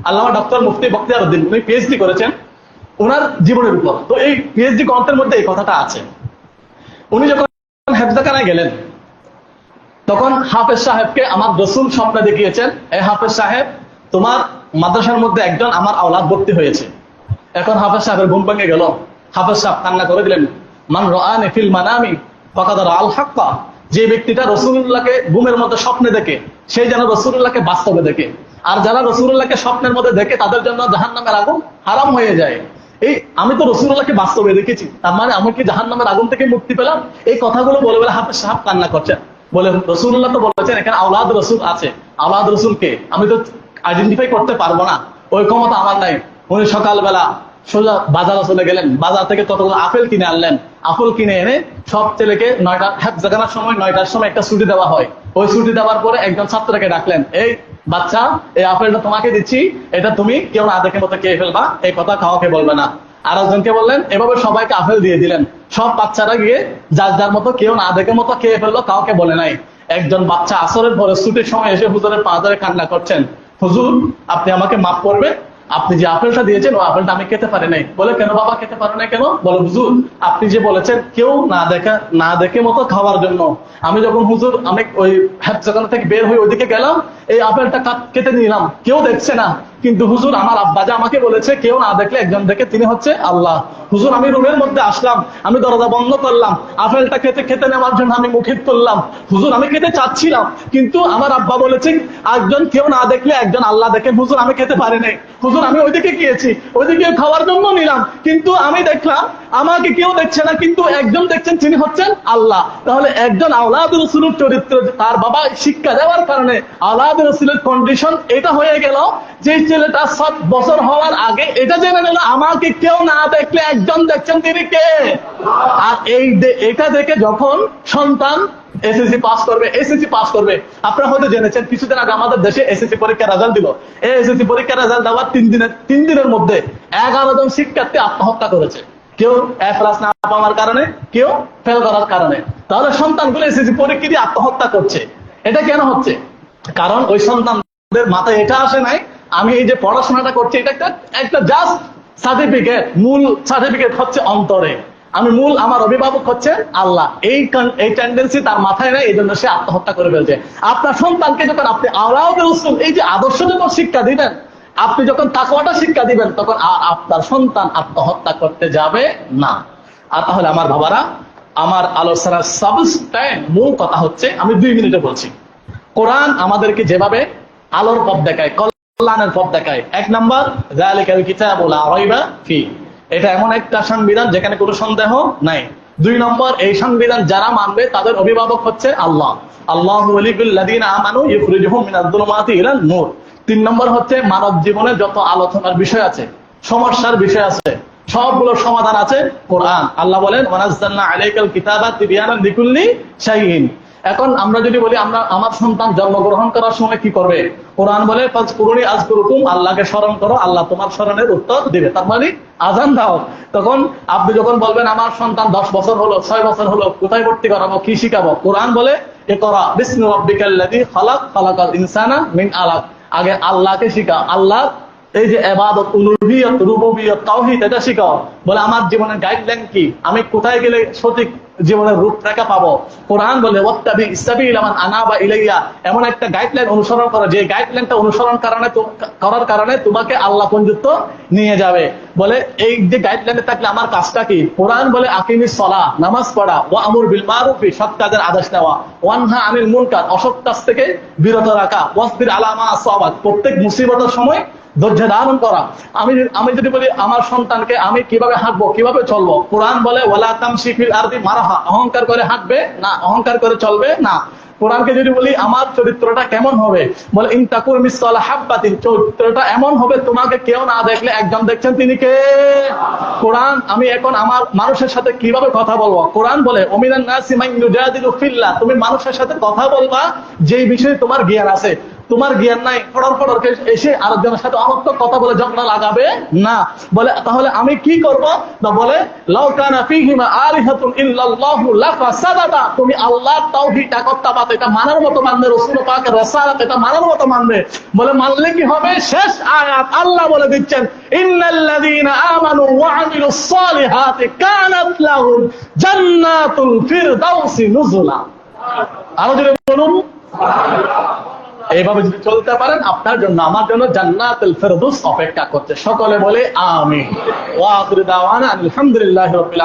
আল্লামা ডক্টর মুফতি বখতিয়ার উদ্দিন। উনি পিএইচডি করেছেন ওনার জীবনের উপর। তো এই পিএইচডি গ্রন্থের মধ্যে এই কথাটা আছে। উনি যখন হেফজখানায় গেলেন, তখন হাফেজ সাহেবকে আমার রসুল স্বপ্নে দেখিয়েছেন, এই হাফেজ সাহেব, তোমার মাদ্রাসার মধ্যে একজন আমার আওলাদ ভর্তি হয়েছে। এখন হাফেজ সাহেবের ঘুম ভেঙে গেল। হাফেজ সাহেব কান্না করে দিলেন, মান রাআনি ফিল মানামি ফাকাদ রাআল হাক্কা, যে ব্যক্তিটা রাসূলুল্লাহকে ঘুমের মধ্যে স্বপ্নে দেখে, সেই যেন রাসূলুল্লাহকে বাস্তবে দেখে। আর যারা রাসূলুল্লাহকে স্বপ্নের মধ্যে দেখে তাদের জন্য জাহান্নামের আগুন হারাম হয়ে যায়। এই আমি তো রাসূলুল্লাহকে বাস্তবে দেখেছি, তার মানে আমি কি জাহান্নামের আগুন থেকে মুক্তি পেলাম? এই কথাগুলো বলে বলে হাফেজ সাহেব কান্না করছেন। বলে রাসূলুল্লাহ তো বলেছেন এখানে আওলাদ রাসূল আছে, আওলাদ রাসূলকে আমি তো আইডেন্টিফাই করতে পারবো না, ওই ক্ষমতা আমার নাই। উনি সকালবেলা সোজা বাজারে চলে গেলেন, বাজার থেকে ততগুলো আপেল কিনে আনলেন। আপেল কিনে এনে সব ছেলেকে 9টা হেফজখানার সময় 9টার সময় একটা ছুটি দেওয়া হয়। ওই ছুটি দেওয়ার পরে একজন ছাত্রকে ডাকলেন, এই বাচ্চা, এই আপেলটা তোমাকে দিচ্ছি, এটা তুমি কেউ না দেখে মতো খেয়ে ফেলবা, এই কথা কাউকে বলবে না। আর একজনকে বললেন, এভাবে সবাইকে আপেল দিয়ে দিলেন। সব বাচ্চারা গিয়ে যার যার মতো কেউ না দেখে মতো খেয়ে ফেললো, কাউকে বলে নাই। একজন বাচ্চা আসরের পরে ছুটির সময় এসে হুজুরের পা ধরে কান্না করছেন, হুজুর আপনি আমাকে মাফ করবে, আপনি যে আপেলটা দিয়েছেন ওই আপেলটা আমি খেতে পারি নাই। বলে কেন বাবা খেতে পারো নাই কেন? বলে হুজুর আপনি যে বলেছেন কেউ না দেখে মতো খাওয়ার জন্য, আমি যখন হুজুর আমি ওই হেফজখানা থেকে বের হয়ে ওইদিকে গেলাম, এই আপেলটা কেটে নিলাম, কেউ দেখছে না, কিন্তু হুজুর আমার আব্বা যে আমাকে বলেছে কেউ না দেখলে একজন দেখে তিনি হচ্ছে আল্লাহ। হুজুর আমি রুমের মধ্যে আসলাম, আমি দরজা বন্ধ করলাম, আপেলটা খেতে নেওয়ার জন্য আমি মুখে তুললাম, হুজুর আমি খেতে চাচ্ছিলাম, কিন্তু আমার আব্বা বলেছেন একজন কেউ না দেখলে একজন আল্লাহ দেখে। হুজুর আমি খেতে পারি নাই, হুজুর আমি ওইদিকে গিয়েছি, ওইদিকে খাওয়ার জন্য নিলাম, কিন্তু আমি দেখলাম আমাকে কেউ দেখছে না, কিন্তু একজন দেখছেন তিনি হচ্ছেন আল্লাহ। তাহলে একজন আওলাদুর রাসূলের চরিত্র তার বাবা শিক্ষা দেওয়ার কারণে আওলাদুর রাসূলের কন্ডিশন এটা হয়ে গেল যে ছেলেটা 7 বছর হওয়ার আগে এটা জেনে নিল আমাকে কেউ না দেখলে একজন দেখছেন তিনি কে। আর এটা দেখে যখন সন্তান এসএসসি পাস করবে, আপনারা হয়তো জেনেছেন কিছুদিন আগে আমাদের দেশে এসএসসি পরীক্ষার রেজাল্ট দিল। এই এসএসসি পরীক্ষার রেজাল্ট দেওয়ার 3 দিনের মধ্যে 11 জন শিক্ষার্থী আত্মহত্যা করেছে। কেউ এ প্লাস না পাওয়ার কারণে, কেউ ফেল করার কারণে। তাহলে সন্তানগুলো এসএসসি পরীক্ষা দিয়ে আত্মহত্যা করছে। এটা কেন হচ্ছে? কারণ ওই সন্তানদের মাথায় এটা আসে নাই আমি এই যে পড়াশোনাটা করছি এটা একটা জাস্ট সার্টিফিকেট, মূল সার্টিফিকেট হচ্ছে অন্তরে, আমি মূল আমার অভিভাবক হচ্ছে আল্লাহ। এই টেন্ডেন্সি তার মাথায় নেই, এই জন্য সে আত্মহত্যা করে ফেলছে। আপনার সন্তানকে যখন আপনি আওলাদুর রাসূল এই যে আদর্শ যখন শিক্ষা দিবেন, আপনি যখন তাকওয়াটা শিক্ষা দিবেন, তখন আপনার সন্তান আত্মহত্যা করতে যাবে না। আর তাহলে আমার বাবারা, আমার আলোচনার সাবস্টেন্স মূল কথা হচ্ছে, আমি 2 মিনিটে বলছি। কোরআন আমাদেরকে যেভাবে আলোর পথ দেখায়, কল্যাণের পথ দেখায়, 1 নাম্বার যালিকাল কিতাবু লা রাইবা ফি, এটা এমন একটা সংবিধান যেখানে কোনো সন্দেহ নাই। 2 নম্বর, এই সংবিধান যারা মানবে তাদের অভিভাবক হচ্ছে আল্লাহ। আল্লাহু ওয়ালিয়ুল্লাযীনা আমানু ইখরিজুহুম মিনাজ যুলুমাতি ইলান নূর। 3 নম্বর হচ্ছে মানব জীবনে যত আলোচনার বিষয় আছে, সমস্যার বিষয় আছে, সবগুলোর সমাধান আছে কোরআন। আল্লাহ বলেন ওয়ানাজ্জালনা আলাইকাল কিতাবা তিবয়ানান লিকুল্লি শাইইন। এখন আমরা যদি বলি আমার সন্তান জন্মগ্রহণ করার সময় কি করবে, কোরআন বলে ফাজকুরুনি আযকুরুকুম, আল্লাহকে স্মরণ করো, আল্লাহ তোমার স্মরণের উত্তর দিবে। তার মানে আযান দাও। তখন আপনি যখন বলবেন আমার সন্তান 10 বছর হলো, 6 বছর হলো, কোথায় ভর্তি করাবো, কি শিখাবো, কোরআন বলে ইকরা বিসমি রাব্বিকাল্লাযী খালাক, খালাকাল ইনসানা মিন আলাক। আগে আল্লাহকে শিখা, আল্লাহ এই যে ইবাদত, উলুহিয়ত, রুবুবিয়ত, তাওহীদ এটা শিখাও। বলে আমার জীবনের গাইডলাইন কি, আমি কোথায় গেলে সঠিক জীবনের রূপরেখা পাবো। কোরআন বলে ওয়াত্তাবি সাবিলা মান আনাবা ইলাইয়া, এমন একটা গাইডলাইন অনুসরণ করো যে গাইডলাইনটা অনুসরণ করার কারণে তোমাকে আল্লাহ পর্যন্ত নিয়ে যাবে। বলে এই যে গাইডলাইনে থাকলে আমার কাজটা কি, কোরআন বলে আকিমিস সালাহ, নামাজ পড়া, ওয়া আমুর বিল মারুফি, সৎ কাজের আদেশ দেওয়া, ওয়ানহা আনিল মুনকার, অসৎ কাজ থেকে বিরত রাখা, ওয়াসবির আলা মা আসাবাক, প্রত্যেক মুসিবতের সময় ধৈর্য ধারণ করা। আমি যদি বলি আমার সন্তানকে আমি কিভাবে হাঁটবো, কিভাবে চলবো, কোরআন বলে ওয়ালা তামশি ফিল আরদি মারাহা, অহংকার করে হাঁটবে না, অহংকার করে চলবে না। কোরআনকে যদি বলি আমার চরিত্রটা কেমন হবে, বলে ইনতাকুর মিসকালা হাববাতিন, চরিত্রটা এমন হবে তোমাকে কেউ না দেখলে একজন দেখছেন তিনি কে। কোরআন আমি এখন আমার মানুষের সাথে কিভাবে কথা বলবো, কোরআন বলে ওমিনান নাসি মান ইউজাদিলু ফিল্লাহ, তুমি মানুষের সাথে কথা বলবা যেই বিষয়ে তোমার জ্ঞান আছে। তোমার জ্ঞান নাই, ফড়র এসে আরেকজনের সাথে অনর্থক কথা বলে ঝগড়া লাগাবে না। বলে তাহলে আমি কি করবো, না বলে লাউ কানা ফীহিমা আলিহাতুন ইল্লাল্লাহু লাফাসাদাতা, তুমি আল্লাহর তাওহীদ একত্ববাদ এটা মানার মতো মানবে, রাসূল পাকের রিসালাত এটা মানার মতো মানবে। বলে মানলে কি হবে, শেষ আয়াত আল্লাহ বলে দিচ্ছেন ইন্নাল্লাযীনা আমানু ওয়া আমিলুস সালিহাতি কানাত লাহুম জান্নাতুল ফিরদাউসি নুজুলা। আরো জোরে বলুন সুবহানাল্লাহ। এইভাবে যদি চলতে পারেন আপনার জন্য আমার জন্য জান্নাতুল ফিরদাউস অপেক্ষা করছে। সকলে বলে আমিন। ওয়া আখিরু দাওয়ানা আলহামদুলিল্লাহি রাব্বিল আলামিন।